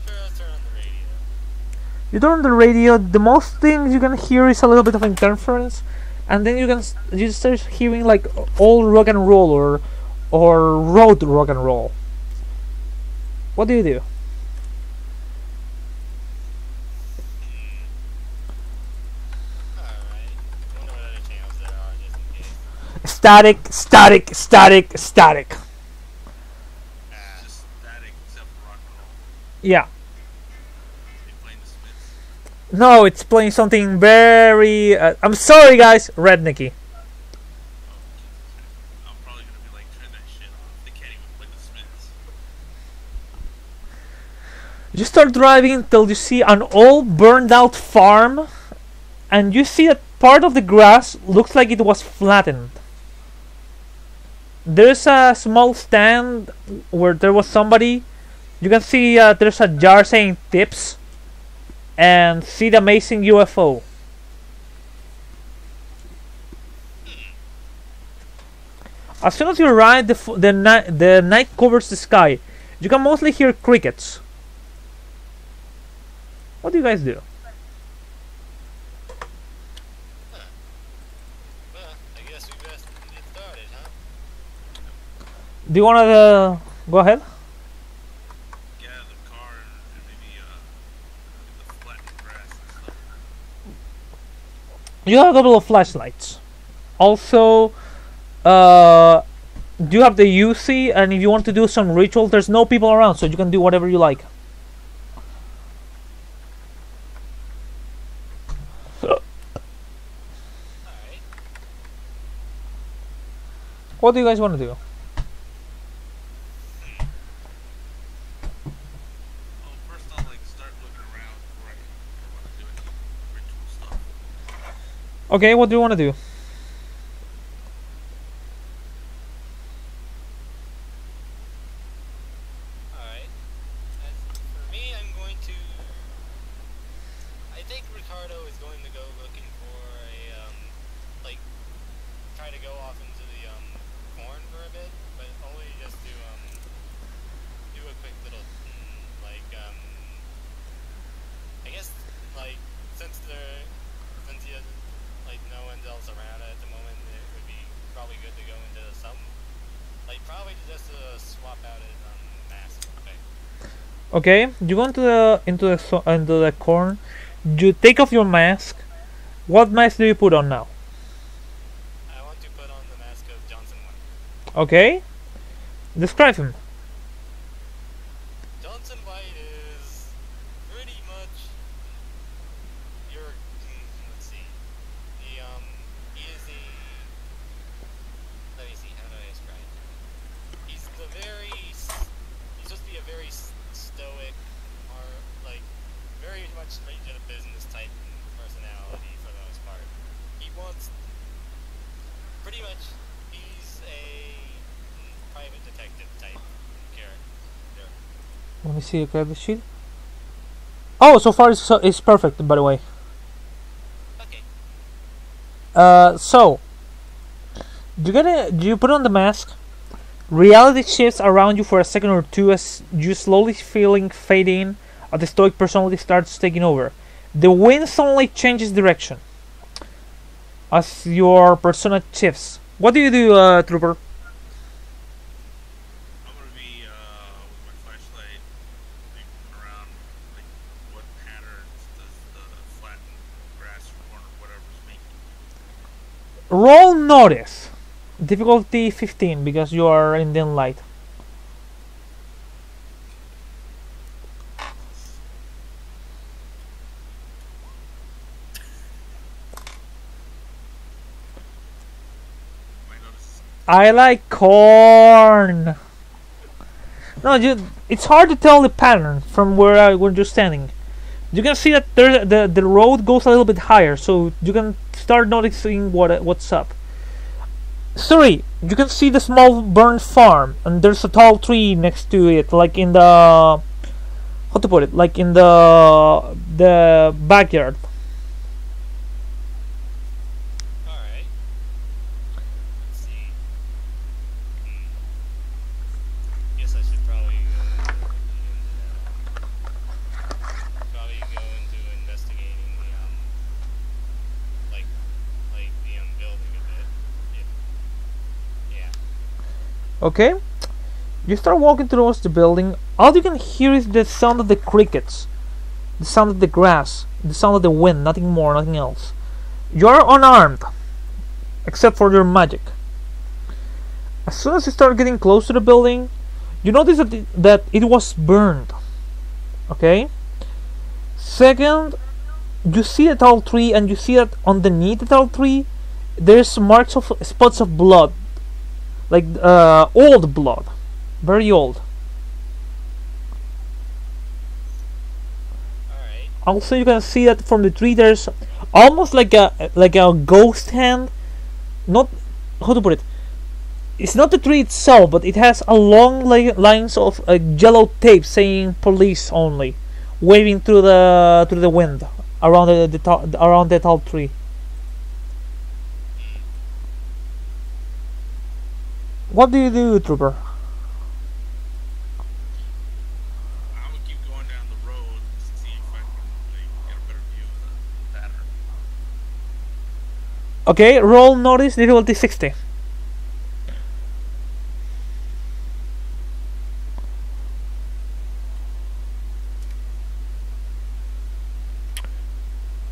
Sure, let's turn on the radio. You turn on the radio. The most things you can hear is a little bit of interference, and then you start hearing like old rock and roll or road rock and roll. What do you do? Alright. Wonder what other channels there are, just in case. Static, static, static, static. Just static except for rock and roll. Yeah. They playing the Smiths. No, it's playing something very... I'm sorry, guys. Rednecky. I'm probably gonna be like, turn that shit off. They can't even play the Smiths. You start driving until you see an old burned out farm, and you see that part of the grass looks like it was flattened. There's a small stand where there was somebody. You can see there's a jar saying tips, and see the amazing UFO. As soon as you arrive, the night covers the sky. You can mostly hear crickets. What do you guys do? Well, I guess we best get started, huh? Do you wanna go ahead? Get out of the car and maybe look at the flattened grass and stuff. You have a couple of flashlights. Also, you have the UC, and if you want to do some ritual, there's no people around, so you can do whatever you like. What do you guys want to do? Well, first I'll like start looking around before I want to do any ritual stuff. Okay, what do you want to do? Alright. For me, I'm going to... I think Ricardo is going to go looking for a, like, try to go off into the, corn for a bit, but only just to, do a quick little, like, I guess, like, since he has, like, no one else around at the moment, it would be probably good to go into some, like, probably just to swap out his, mask. Okay. Okay, you go into the corn. You take off your mask. What mask do you put on now? I want to put on the mask of Johnson White. Okay, describe him. Johnson White is pretty much your, let's see, he is a, let me see, how do I describe him? He's supposed to be a very stoic, or, like, very much straight to the business type personality for the most part. He wants, pretty much, he's a private detective type character. Let me see your credit sheet. Oh, so far it's perfect, by the way. Okay. So you put on the mask. Reality shifts around you for a second or two as you slowly feeling fade in, as the stoic personality starts taking over. The wind suddenly changes direction as your persona shifts. What do you do, Trooper? I'm gonna be with my flashlight looking around, like what patterns does the flattened grass corn or whatever's making. Roll notice. Difficulty 15 because you are in dim light. I like corn. No, it's hard to tell the pattern from where you're standing. You can see that the road goes a little bit higher, so you can start noticing what's up. 3. You can see the small burned farm, and there's a tall tree next to it, like in the, how to put it, like in the backyard. Alright. Let's see. Guess I should probably go into investigating the, like the, building a bit. Yeah. Okay, you start walking towards the building. All you can hear is the sound of the crickets, the sound of the grass, the sound of the wind, nothing more, nothing else. You are unarmed, except for your magic. As soon as you start getting close to the building, you notice that it was burned. Okay? Second, you see a tall tree, and you see that underneath the tall tree, there's marks of spots of blood. Like old blood, very old. Alright. Also, you can see that from the tree there's almost like a ghost hand. Not, how to put it. It's not the tree itself, but it has a long lines of yellow tape saying "police only," waving through the wind around the tall tree. What do you do, Trooper? I'm gonna keep going down the road to see if I can like get a better view of the pattern. Okay, roll notice, difficulty 60.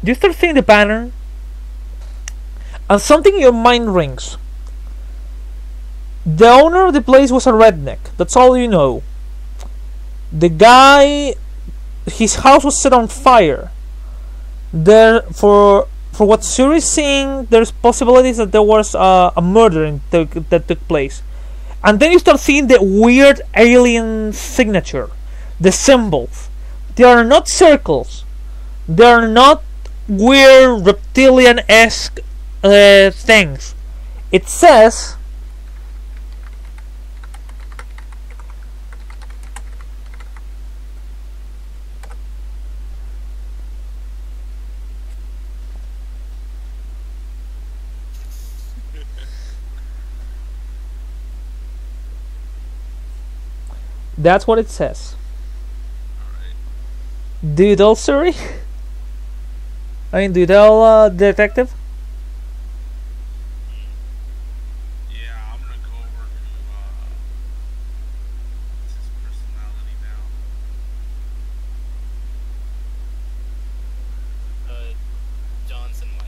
You start seeing the pattern, and something in your mind rings. The owner of the place was a redneck, that's all you know. The guy, his house was set on fire. There, for for what Suri's seeing, there's possibilities that there was a murder that took place. And then you start seeing the weird alien signature, the symbols. They are not circles. They are not weird reptilian-esque things. It says that's what it says. Alright. Do you tell Suri? I mean, do you tell detective? Yeah, I'm gonna go over to what's his personality now? Johnson White.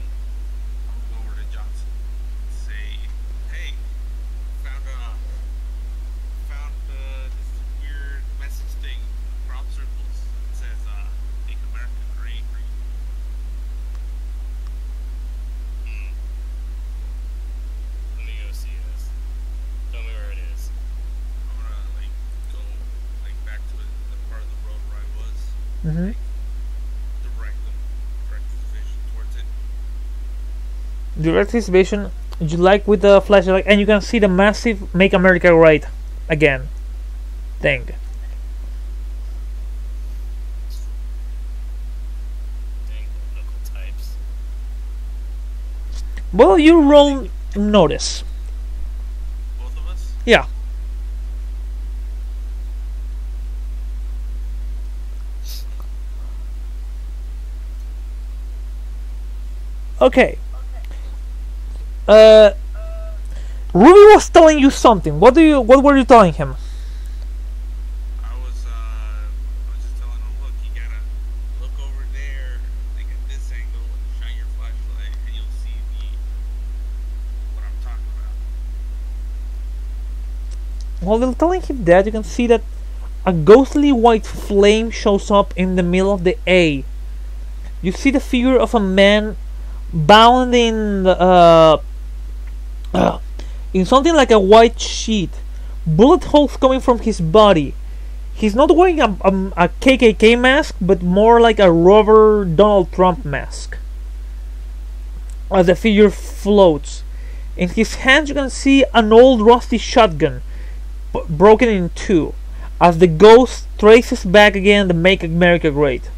I'm gonna go over to Johnson and say, hey, found this weird message thing, crop circles. It says make America great. Let me go see this. Tell me where it is. I'm gonna like go like back to the part of the road where I was. Mm-hmm. Direct his vision towards it. Direct his vision. You like with the flashlight, and you can see the massive "Make America Great Again" thing. Dang political types. Well, you roll notice. Both of us? Yeah. Okay. Ruby was telling you something. What were you telling him? I was just telling him, look, you gotta look over there, like at this angle, and shine your flashlight, and you'll see what I'm talking about. While they're telling him that, you can see that a ghostly white flame shows up in the middle of the A. You see the figure of a man bound in something like a white sheet. Bullet holes coming from his body. He's not wearing a KKK mask, but more like a rubber Donald Trump mask. As the figure floats. In his hands you can see an old rusty shotgun broken in two, as the ghost traces back again the "Make America Great."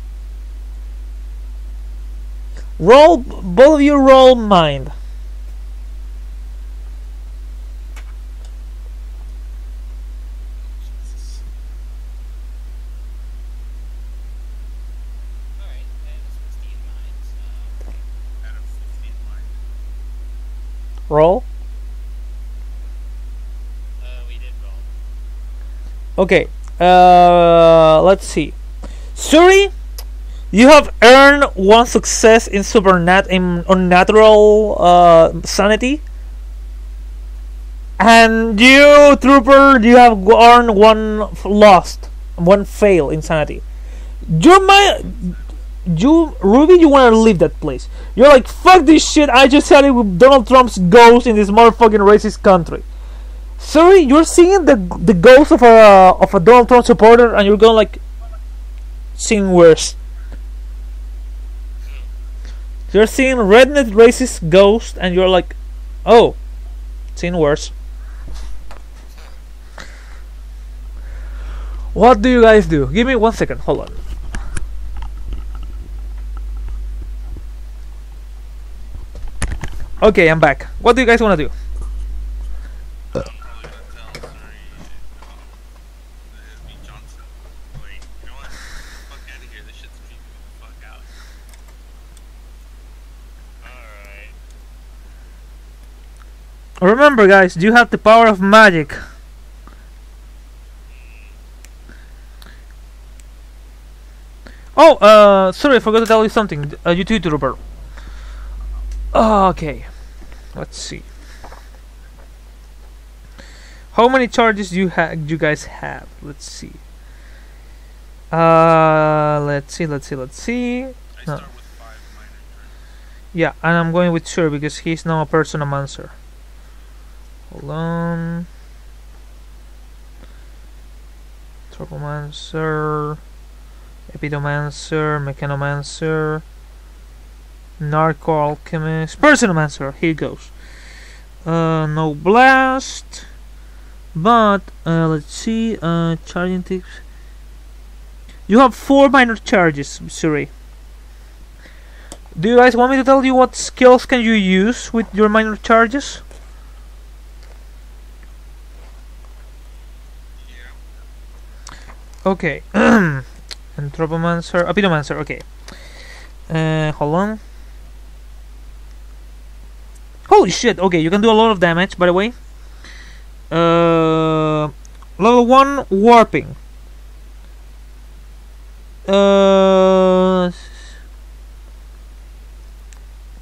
Roll, both of you roll mind. Alright, this one's Steve Mines. Out of 15 mind. Roll. We did roll. Okay. Let's see. Suri, you have earned one success in unnatural sanity, and you, Trooper, you have earned one one fail in sanity. Ruby, you want to leave that place. You're like, fuck this shit. I just had it with Donald Trump's ghost in this motherfucking racist country. Sorry, you're seeing the ghost of a Donald Trump supporter, and you're going like, seeing worse. You're seeing redneck racist ghost, and you're like, oh, seeing worse. What do you guys do? Give me 1 second. Hold on. Okay, I'm back. What do you guys want to do? I'm probably gonna tell Suri, it'd be Johnson. Like, you know what? Get the fuck out of here. This shit's creeping me the fuck out. Alright. Remember, guys, you have the power of magic. Oh, sorry, I forgot to tell you something. You too, Trooper. Okay, let's see. How many charges do you guys have? Let's see. Let's see. I start with 5 minor charges. Yeah, and I'm going with Sir because he's now a personomancer. Hold on. Tropomancer, Epitomancer, Mechanomancer, Narco-Alchemist, Personomancer, here goes. No blast, but let's see, charging tips. You have 4 minor charges, Suri. Do you guys want me to tell you what skills can you use with your minor charges? Okay. Anthropomancer, Epitomancer, okay. Hold on. Holy shit, okay, you can do a lot of damage, by the way. Level 1, Warping.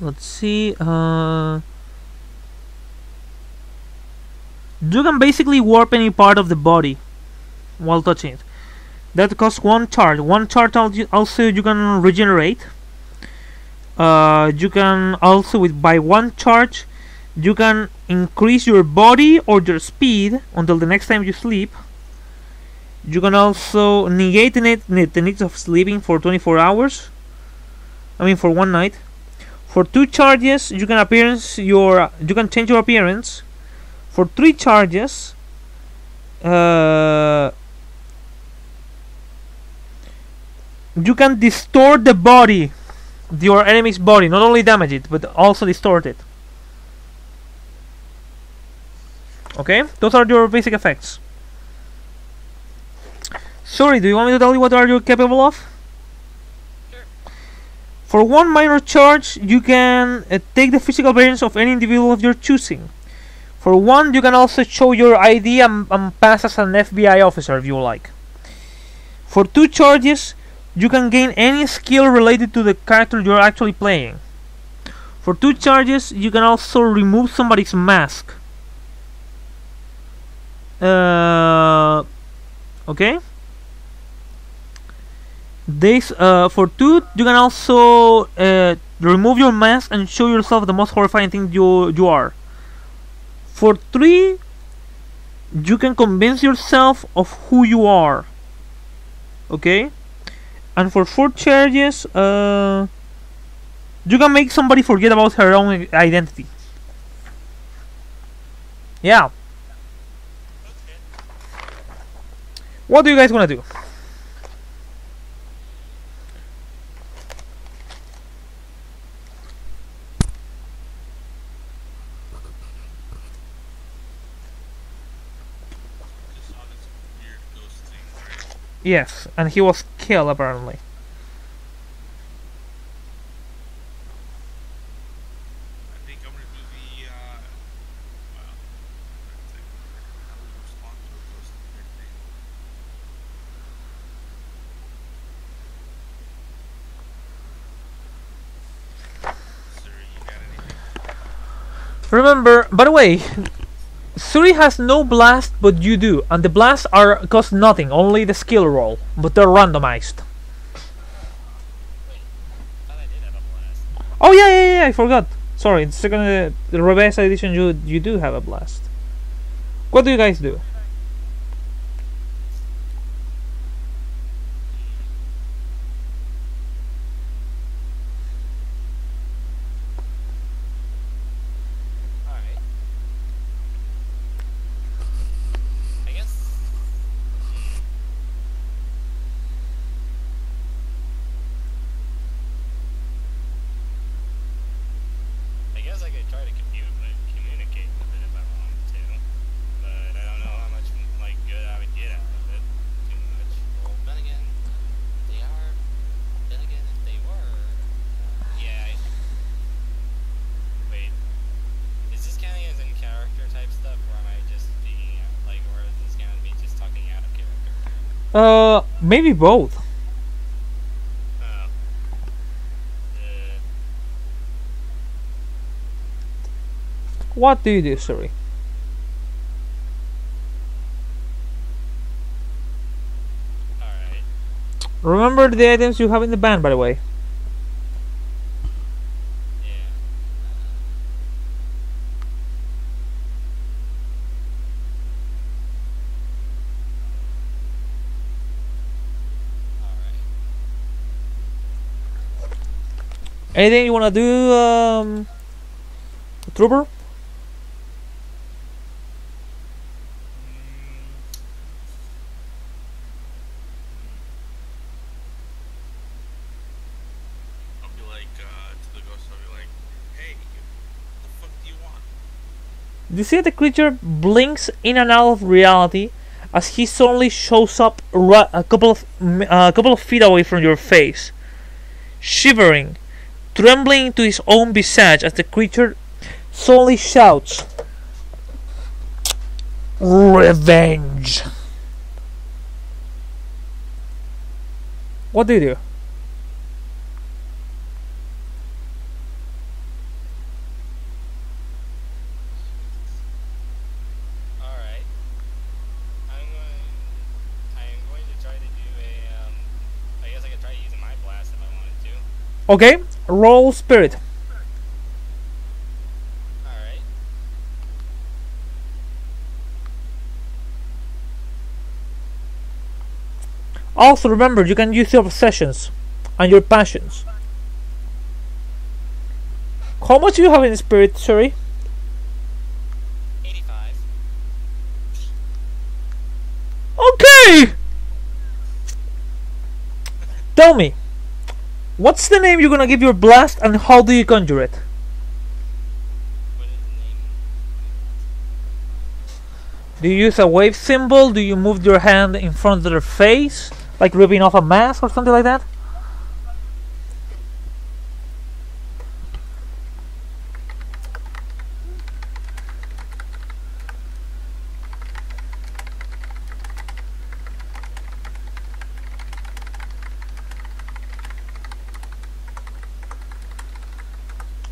Let's see, you can basically warp any part of the body while touching it. That costs 1 charge. 1 charge also you can regenerate. You can also, by 1 charge, you can increase your body or your speed until the next time you sleep. You can also negate the needs of sleeping for 24 hours. I mean, for 1 night. For 2 charges, you can change your appearance. For 3 charges, you can distort the body, your enemy's body, not only damage it, but also distort it. Okay, those are your basic effects. Sorry, do you want me to tell you what are you capable of? Sure. For 1 minor charge, you can take the physical appearance of any individual of your choosing. For 1, you can also show your ID and pass as an FBI officer if you like. For 2 charges, you can gain any skill related to the character you're actually playing. For 2 charges, you can also remove somebody's mask. Okay. For 2, you can also remove your mask and show yourself the most horrifying thing you are. For 3, you can convince yourself of who you are. Okay. And for 4 charges, you can make somebody forget about her own identity. Yeah. Okay. What do you guys want to do? Just saw this weird ghost thing, right? Yes, and he was killed apparently. I think I'm gonna do the well, how do we respond to a ghost weird thing? Sir, you got anything? Remember, by the way, Suri has no blast, but you do, and the blasts cost nothing, only the skill roll, but they're randomized. Wait, I thought I did have a blast. Oh yeah, I forgot. Sorry, the second the revised edition, you do have a blast. What do you guys do? Alright. I guess. I guess I could try to communicate with it if I wanted to, but I don't know how much good I would get out of it. Too much. Well, then again, they are. Then again, if they were, yeah. Wait, is this counting as in character type stuff, or am I just speaking out, or is this counting me just talking out of character? Maybe both. Oh. What do you do, Suri? Alright. Remember the items you have in the band, by the way. Yeah. Anything you wanna do, Trooper? I'll be like, to the ghost, I'll be like, hey, what the fuck do you want? You see the creature blinks in and out of reality as he suddenly shows up a couple of feet away from your face, shivering, trembling to his own visage as the creature suddenly shouts, "Revenge!" What do you do? Alright. I am going to try to do a, I guess I could try using my blast if I wanted to. Okay, roll spirit. Alright. Also remember, you can use your obsessions and your passions. How much do you have in spirit, sorry? 85. Okay! Tell me, what's the name you're gonna give your blast and how do you conjure it? What is the name? Do you use a wave symbol? Do you move your hand in front of their face? Like ripping off a mask or something like that?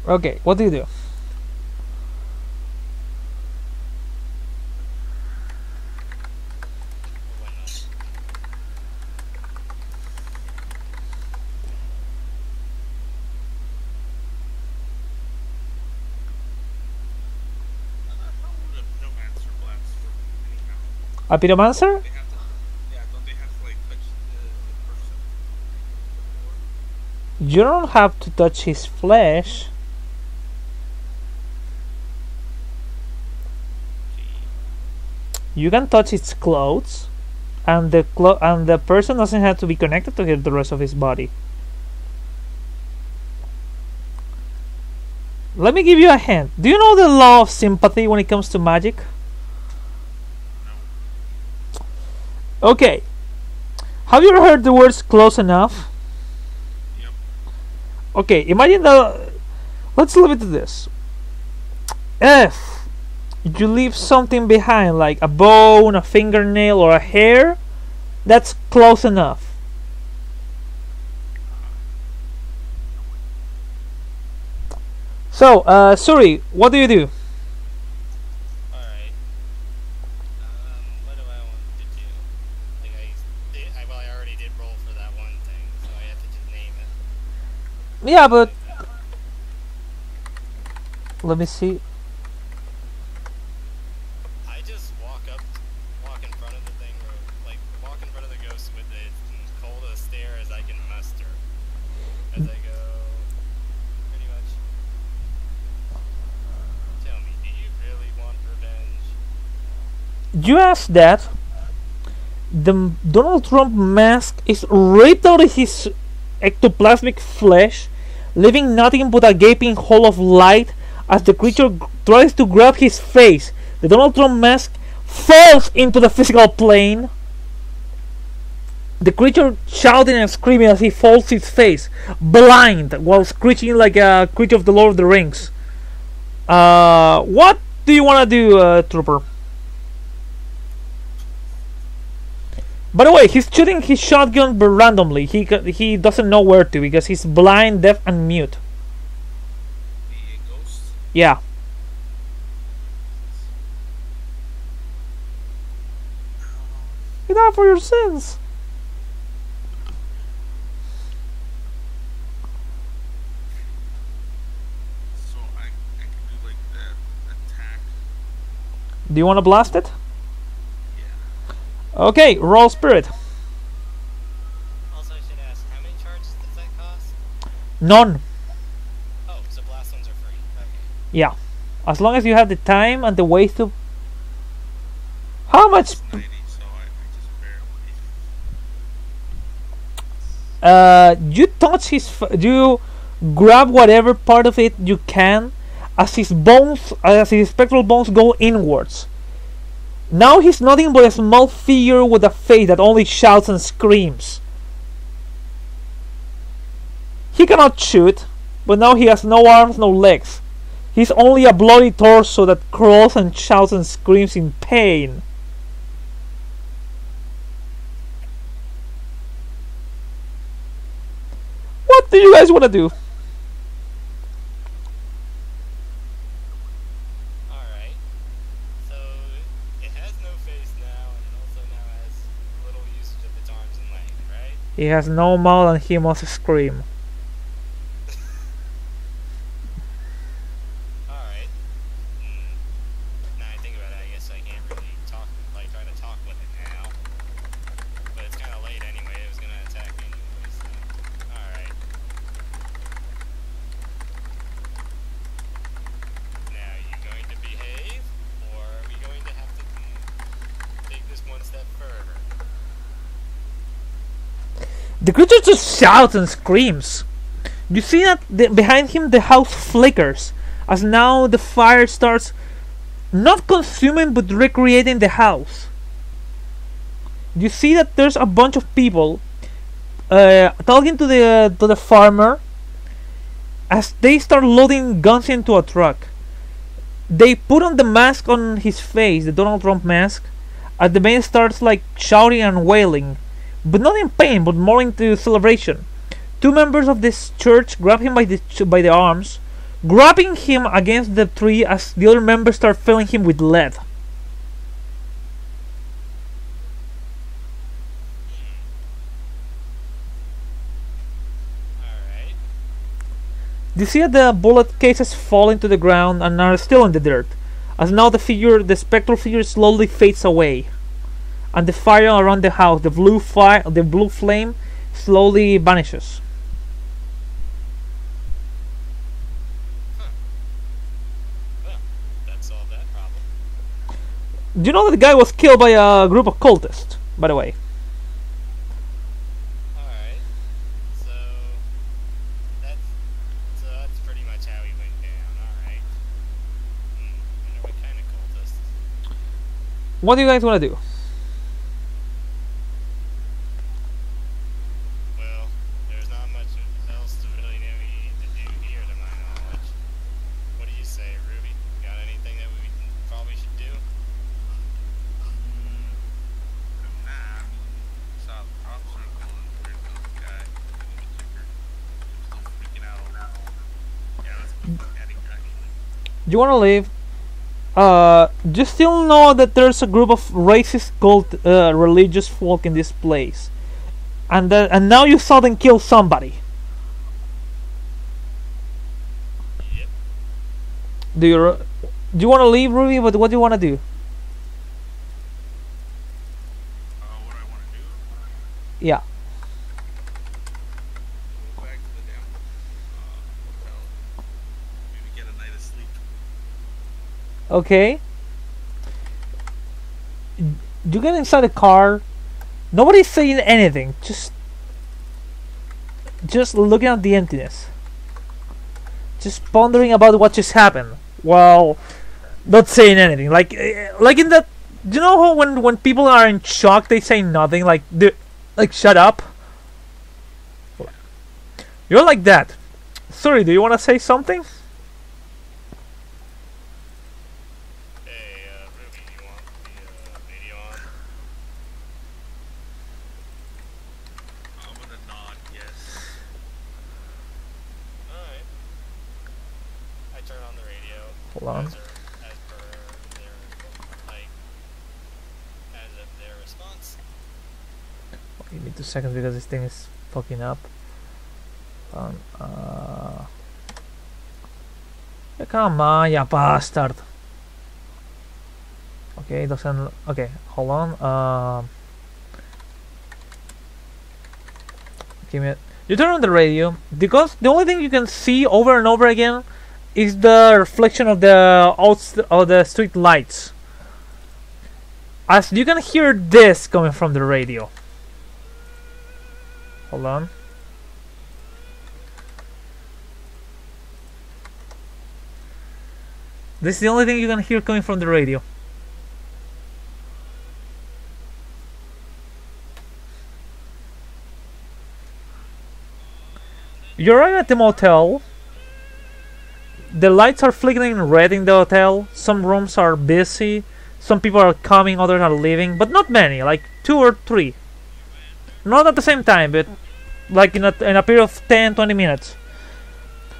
Okay, what do you do? How would a pyromancer blast work anyhow? A pyromancer? They have to, yeah, don't they have to like touch the person? You don't have to touch his flesh. You can touch his clothes, and the person doesn't have to be connected to the rest of his body. Let me give you a hint. Do you know the law of sympathy when it comes to magic? Okay. Have you ever heard the words "close enough"? Yep. Okay, imagine the. Let's leave it to this. If you leave something behind, like a bone, a fingernail, or a hair, that's close enough. So, Suri, what do you do? Alright. What do I want to do? Like well, I already did roll for that one thing, so I have to just name it. Yeah, but let me see. I just walk in front of the thing, or like walk in front of the ghost with as cold a stare as I can muster. As I go, pretty much. Tell me, do you really want revenge? You asked that. The Donald Trump mask is ripped out of his ectoplasmic flesh, leaving nothing but a gaping hole of light as the creature tries to grab his face. The Donald Trump mask falls into the physical plane. The creature shouting and screaming as he falls his face, blind, while screeching like a creature of the Lord of the Rings. What do you want to do, Trooper? By the way, he's shooting his shotgun but randomly. He doesn't know where to because he's blind, deaf, and mute. The ghost? Yeah. You die for your sins. So I can do like that attack. Do you want to blast it? Yeah. Okay, roll spirit. Also, I should ask, how many charges does that cost? None. Yeah, as long as you have the time and the ways to. How much? It's 90, so I just You touch his. You grab whatever part of it you can, as his bones, as his spectral bones go inwards. Now he's nothing but a small figure with a face that only shouts and screams. He cannot shoot, but now he has no arms, no legs. He's only a bloody torso that crawls and shouts and screams in pain. What do you guys want to do? Alright. So it has no face now, and it also now has little usage of its arms and legs, right? He has no mouth and he must scream. Alright. Now I think about it, I guess I can't really try to talk with it now. But it's kind of late anyway, it was going to attack me anyway, so. Alright. Now, are you going to behave, or are we going to have to take this one step further? The creature just shouts and screams. You see that behind him the house flickers, as now the fire starts not consuming but recreating the house. You see that there's a bunch of people talking to the farmer as they start loading guns into a truck. They put on the mask on his face, the Donald Trump mask, as the man starts like shouting and wailing, but not in pain, but more into celebration. Two members of this church grab him by the arms, grabbing him against the tree as the other members start filling him with lead. Alright. You see that the bullet cases fall into the ground and are still in the dirt, as now the spectral figure slowly fades away, and the fire around the house, the blue flame, slowly vanishes. Well, that solved that problem. Do you know that the guy was killed by a group of cultists, by the way? Alright. So that's pretty much how he went down, alright. Wonder what kind of cultist. What do you guys want to do? Well, there's not much else to really know we need to do here to my knowledge. What do you say, Ruby? Got anything that we probably should do? Nah, I mean, saw the crop circle and where's the guy in the ticker. Still freaking out over it. Yeah, let's go look at it actually. Do you want to leave? You still know that there's a group of racist religious folk in this place, and now you saw them kill somebody. Yep. Do you want to leave, Ruby? What do you want to do? What I want to do? Yeah. Go back to the damn hotel. Maybe get a night of sleep. Okay. You get inside the car. Nobody's saying anything. Just looking at the emptiness. Just pondering about what just happened. While not saying anything. Like in that. Do you know how when people are in shock they say nothing? Like shut up. You're like that. Sorry, do you want to say something? Hey, Ruby, you want the video on? I'm gonna nod yes. Alright. I turn on the radio. Hold on. As per their, like, as of their response. Give me 2 seconds because this thing is fucking up. Come on, you bastard. Okay, doesn't. Okay, hold on. Give me. You turn on the radio because the only thing you can see over and over again is the reflection of the street lights. As you can hear this coming from the radio. Hold on. This is the only thing you can hear coming from the radio. You arrive at the motel. The lights are flickering red in the hotel. Some rooms are busy. Some people are coming, others are leaving, but not many, like 2 or 3. Not at the same time, but like in a period of 10-20 minutes.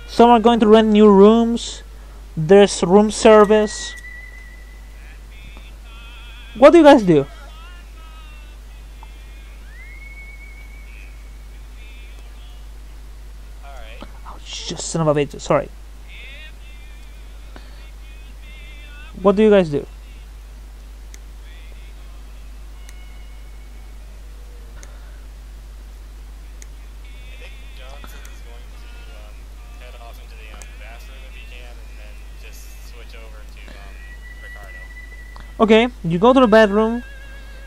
Some are going to rent new rooms. There's room service. What do you guys do? Alright. Oh, just son of a bitch. Sorry. What do you guys do? I think Johnson is going to head off into the bathroom if he can, and then just switch over to Ricardo. Okay, you go to the bedroom.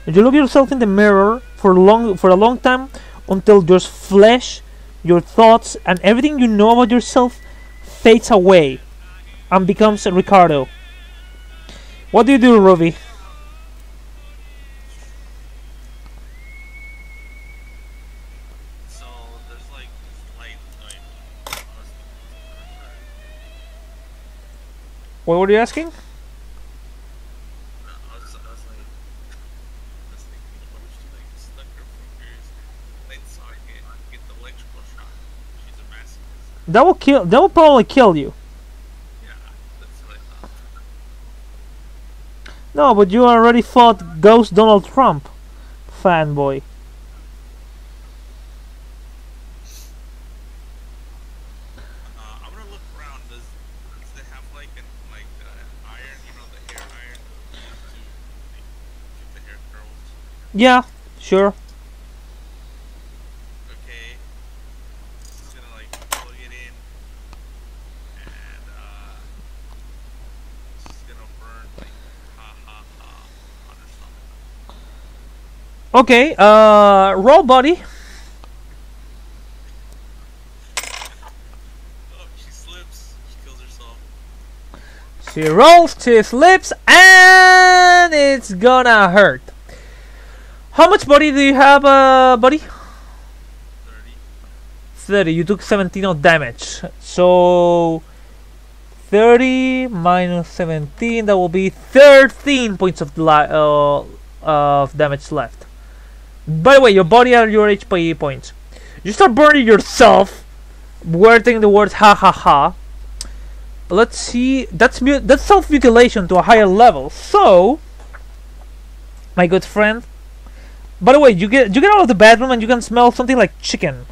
You look yourself in the mirror for a long time until your flesh, your thoughts, and everything you know about yourself fades away and becomes Ricardo. What do you do, Ruby? So there's like this light. What were you asking? I was like, thinking what if she like stuck her fingers in socket and get the electrical shock? She's a masochist. That will kill. That will probably kill you. Yeah, that's what I thought. No, but you already fought Ghost Donald Trump, fanboy. I'm gonna look around. Does they have like iron? You know, the hair iron to keep the hair curls. Yeah, sure. Okay, just gonna like plug it in, and just gonna burn like ha ha ha on her stomach. Okay, roll, buddy. Oh, she slips. She kills herself. She rolls, she slips, and it's gonna hurt. How much body do you have, buddy? 30. 30. You took 17 of damage. So 30 minus 17, that will be 13 points of damage left. By the way, your body are your HP points. You start burning yourself, wording the words ha ha ha. Let's see. That's self-mutilation to a higher level. So, my good friend. By the way, you get out of the bedroom and you can smell something like chicken,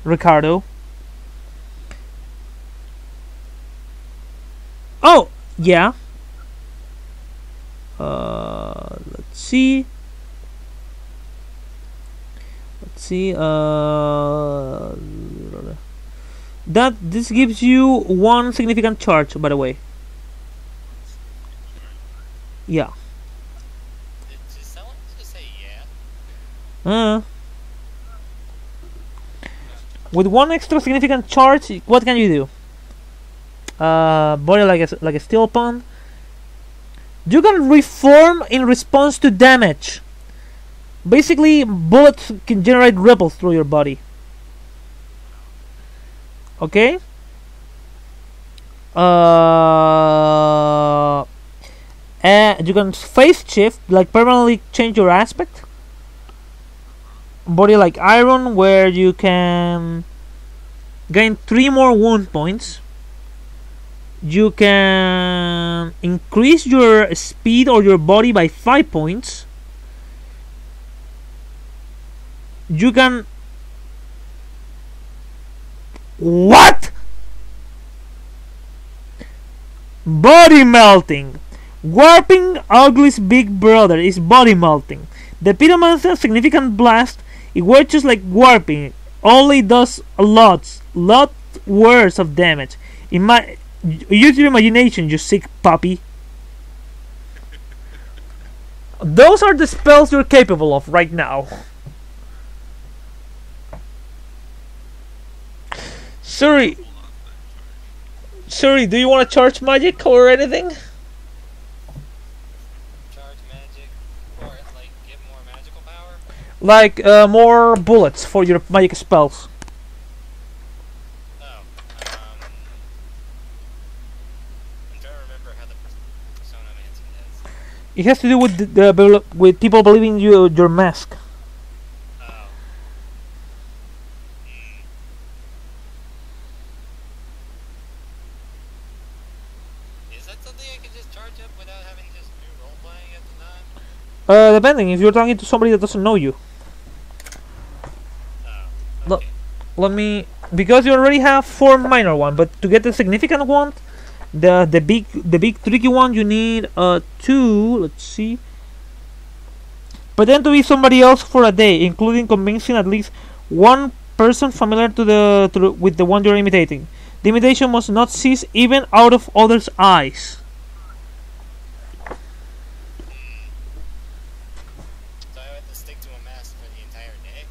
Ricardo. Oh, yeah. Let's see. That this gives you 1 significant charge, by the way. Yeah. Did someone just say yeah? With 1 extra significant charge, what can you do? Body like a steel pond. You can reform in response to damage. Basically, bullets can generate ripples through your body. Okay? And you can phase shift, like permanently change your aspect. Body like iron, where you can gain 3 more wound points. You can increase your speed or your body by 5 points. You can... What? Body melting. Warping Ugly's big brother is body melting. The pyromancer's significant blast, it works just like warping, only does a lot worse of damage. Use your imagination, you sick puppy. Those are the spells you're capable of right now. Sorry, Hold on to that charge. sorry. Do you want to charge magic or anything? Charge magic, or like get more magical power. Like more bullets for your magic spells. Oh, I'm trying to remember how the persona mansion is. It has to do with with people believing your mask. Oh. Hmm. Is that something I can just charge up without having to just do role playing at the time? Depending if you're talking to somebody that doesn't know you. Oh. Look. Okay. Let me, because you already have 4 minor one, but to get the significant one, the big tricky one, you need 2. Let's see. Pretend to be somebody else for a day, including convincing at least one person familiar with the one you're imitating. The imitation must not cease even out of others' eyes. So I have to stick to a mask for the entire day?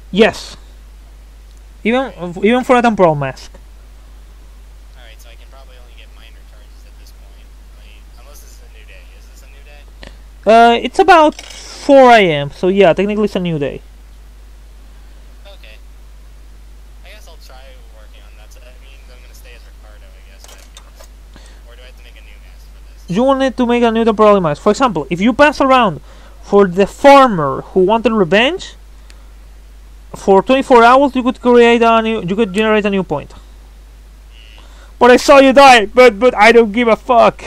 Yes. Even for a temporal mask. Alright, so I can probably only get minor charges at this point. Like, unless this is a new day. Is this a new day? It's about 4 a.m. So yeah, technically it's a new day. Okay. I guess I'll try working on that. So that means I'm gonna stay as Ricardo, I guess. Or do I have to make a new mask for this? You will need to make a new temporal mask. For example, if you pass around for the farmer who wanted revenge, for 24 hours you could generate a new point. But I saw you die, but I don't give a fuck.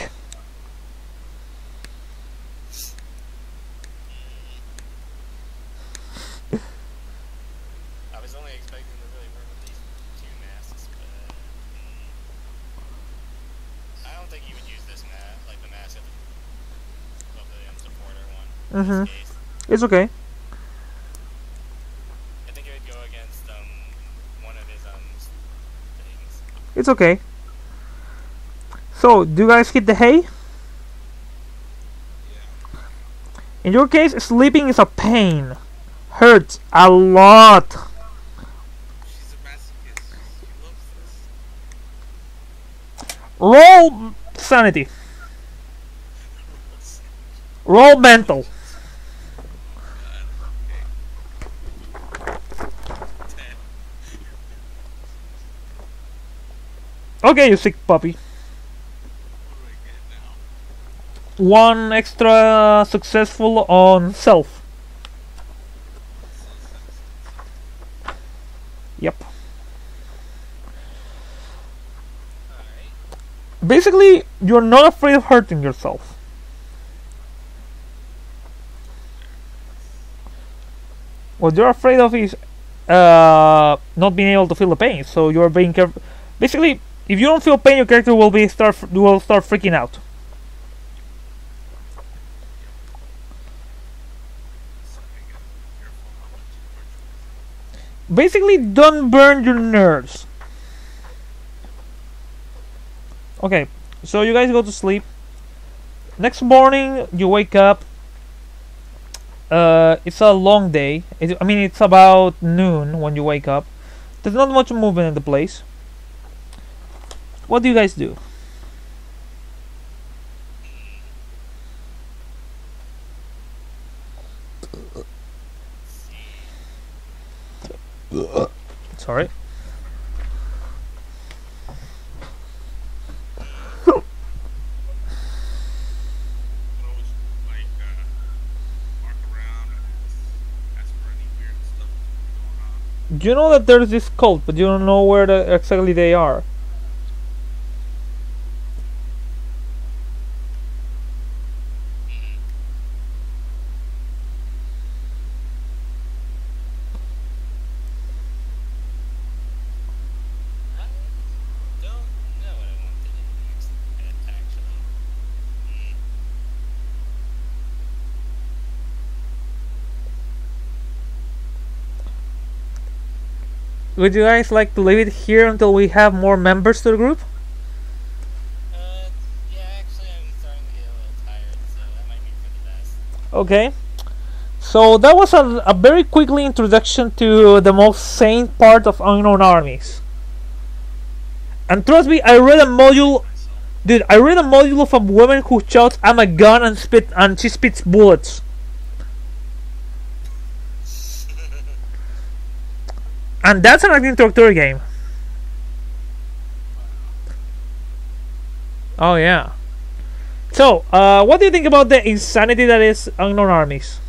I was only expecting to really work with these 2 masks, but I don't think you would use this mask, like the mask of the supporter one. In this case. It's okay. I think it would go against one of his things. It's okay. So, do you guys hit the hay? Yeah. In your case, sleeping is a pain. Hurts a lot. She's a masochist. She loves this. Roll sanity. Roll mental. Okay, you sick puppy. What do I get now? 1 extra successful on self. Yep. Alright. Basically, you're not afraid of hurting yourself. What you're afraid of is not being able to feel the pain. So you're being careful. Basically, if you don't feel pain, your character will start freaking out. So I gotta be careful how much virtual. Basically, don't burn your nerves. Okay, so you guys go to sleep. Next morning, you wake up. It's a long day. It's about noon when you wake up. There's not much movement in the place. What do you guys do? Sorry. But always like walk around and ask for any weird stuff going on. You know that there's this cult, but you don't know where exactly they are. I don't know what I want to do next, actually. Would you guys like to leave it here until we have more members to the group? Okay, so that was a very quickly introduction to the most sane part of Unknown Armies. And trust me, I read a module. Myself. Dude, I read a module of a woman who shouts, "I'm a gun," and she spits bullets. And that's an introductory game. Oh yeah. So, what do you think about the insanity that is Unknown Armies?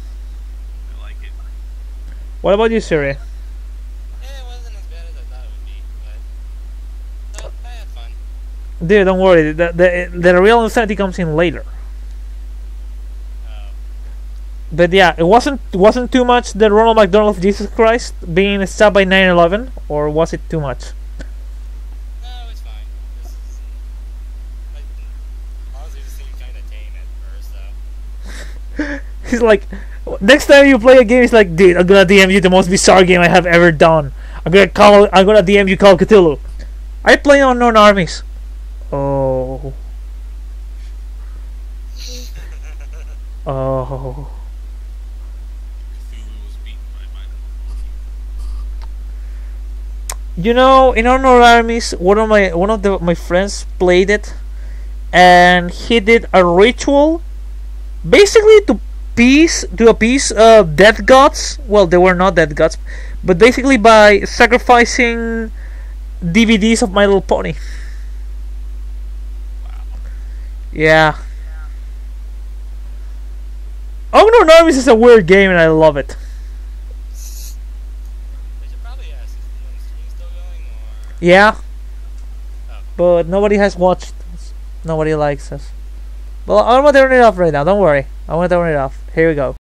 I like it. What about you, Siri? It wasn't as bad as I thought it would be, but I had fun. Dude, don't worry. The real insanity comes in later. Uh, But yeah, it wasn't too much the Ronald McDonald of Jesus Christ being stabbed by 9/11, or was it too much? no, it's fine. This is like honestly, this seemed kind of tame at first, though. He's like, next time you play a game, he's like, dude, I'm gonna DM you the most bizarre game I have ever done. I'm gonna DM you Call of Cthulhu. I play Unknown Armies. Oh. Oh. Cthulhu was beaten by Minor. You know, in Unknown Armies, my friends played it, and he did a ritual, basically to appease death gods. Well, they were not death gods, but basically by sacrificing DVDs of My Little Pony. Yeah. Unknown Armies is a weird game, and I love it. They should probably ask, is the stream still going, or Yeah, oh, but nobody has watched. Nobody likes us. Well, I'm gonna turn it off right now. Don't worry. I'm gonna turn it off. Here we go.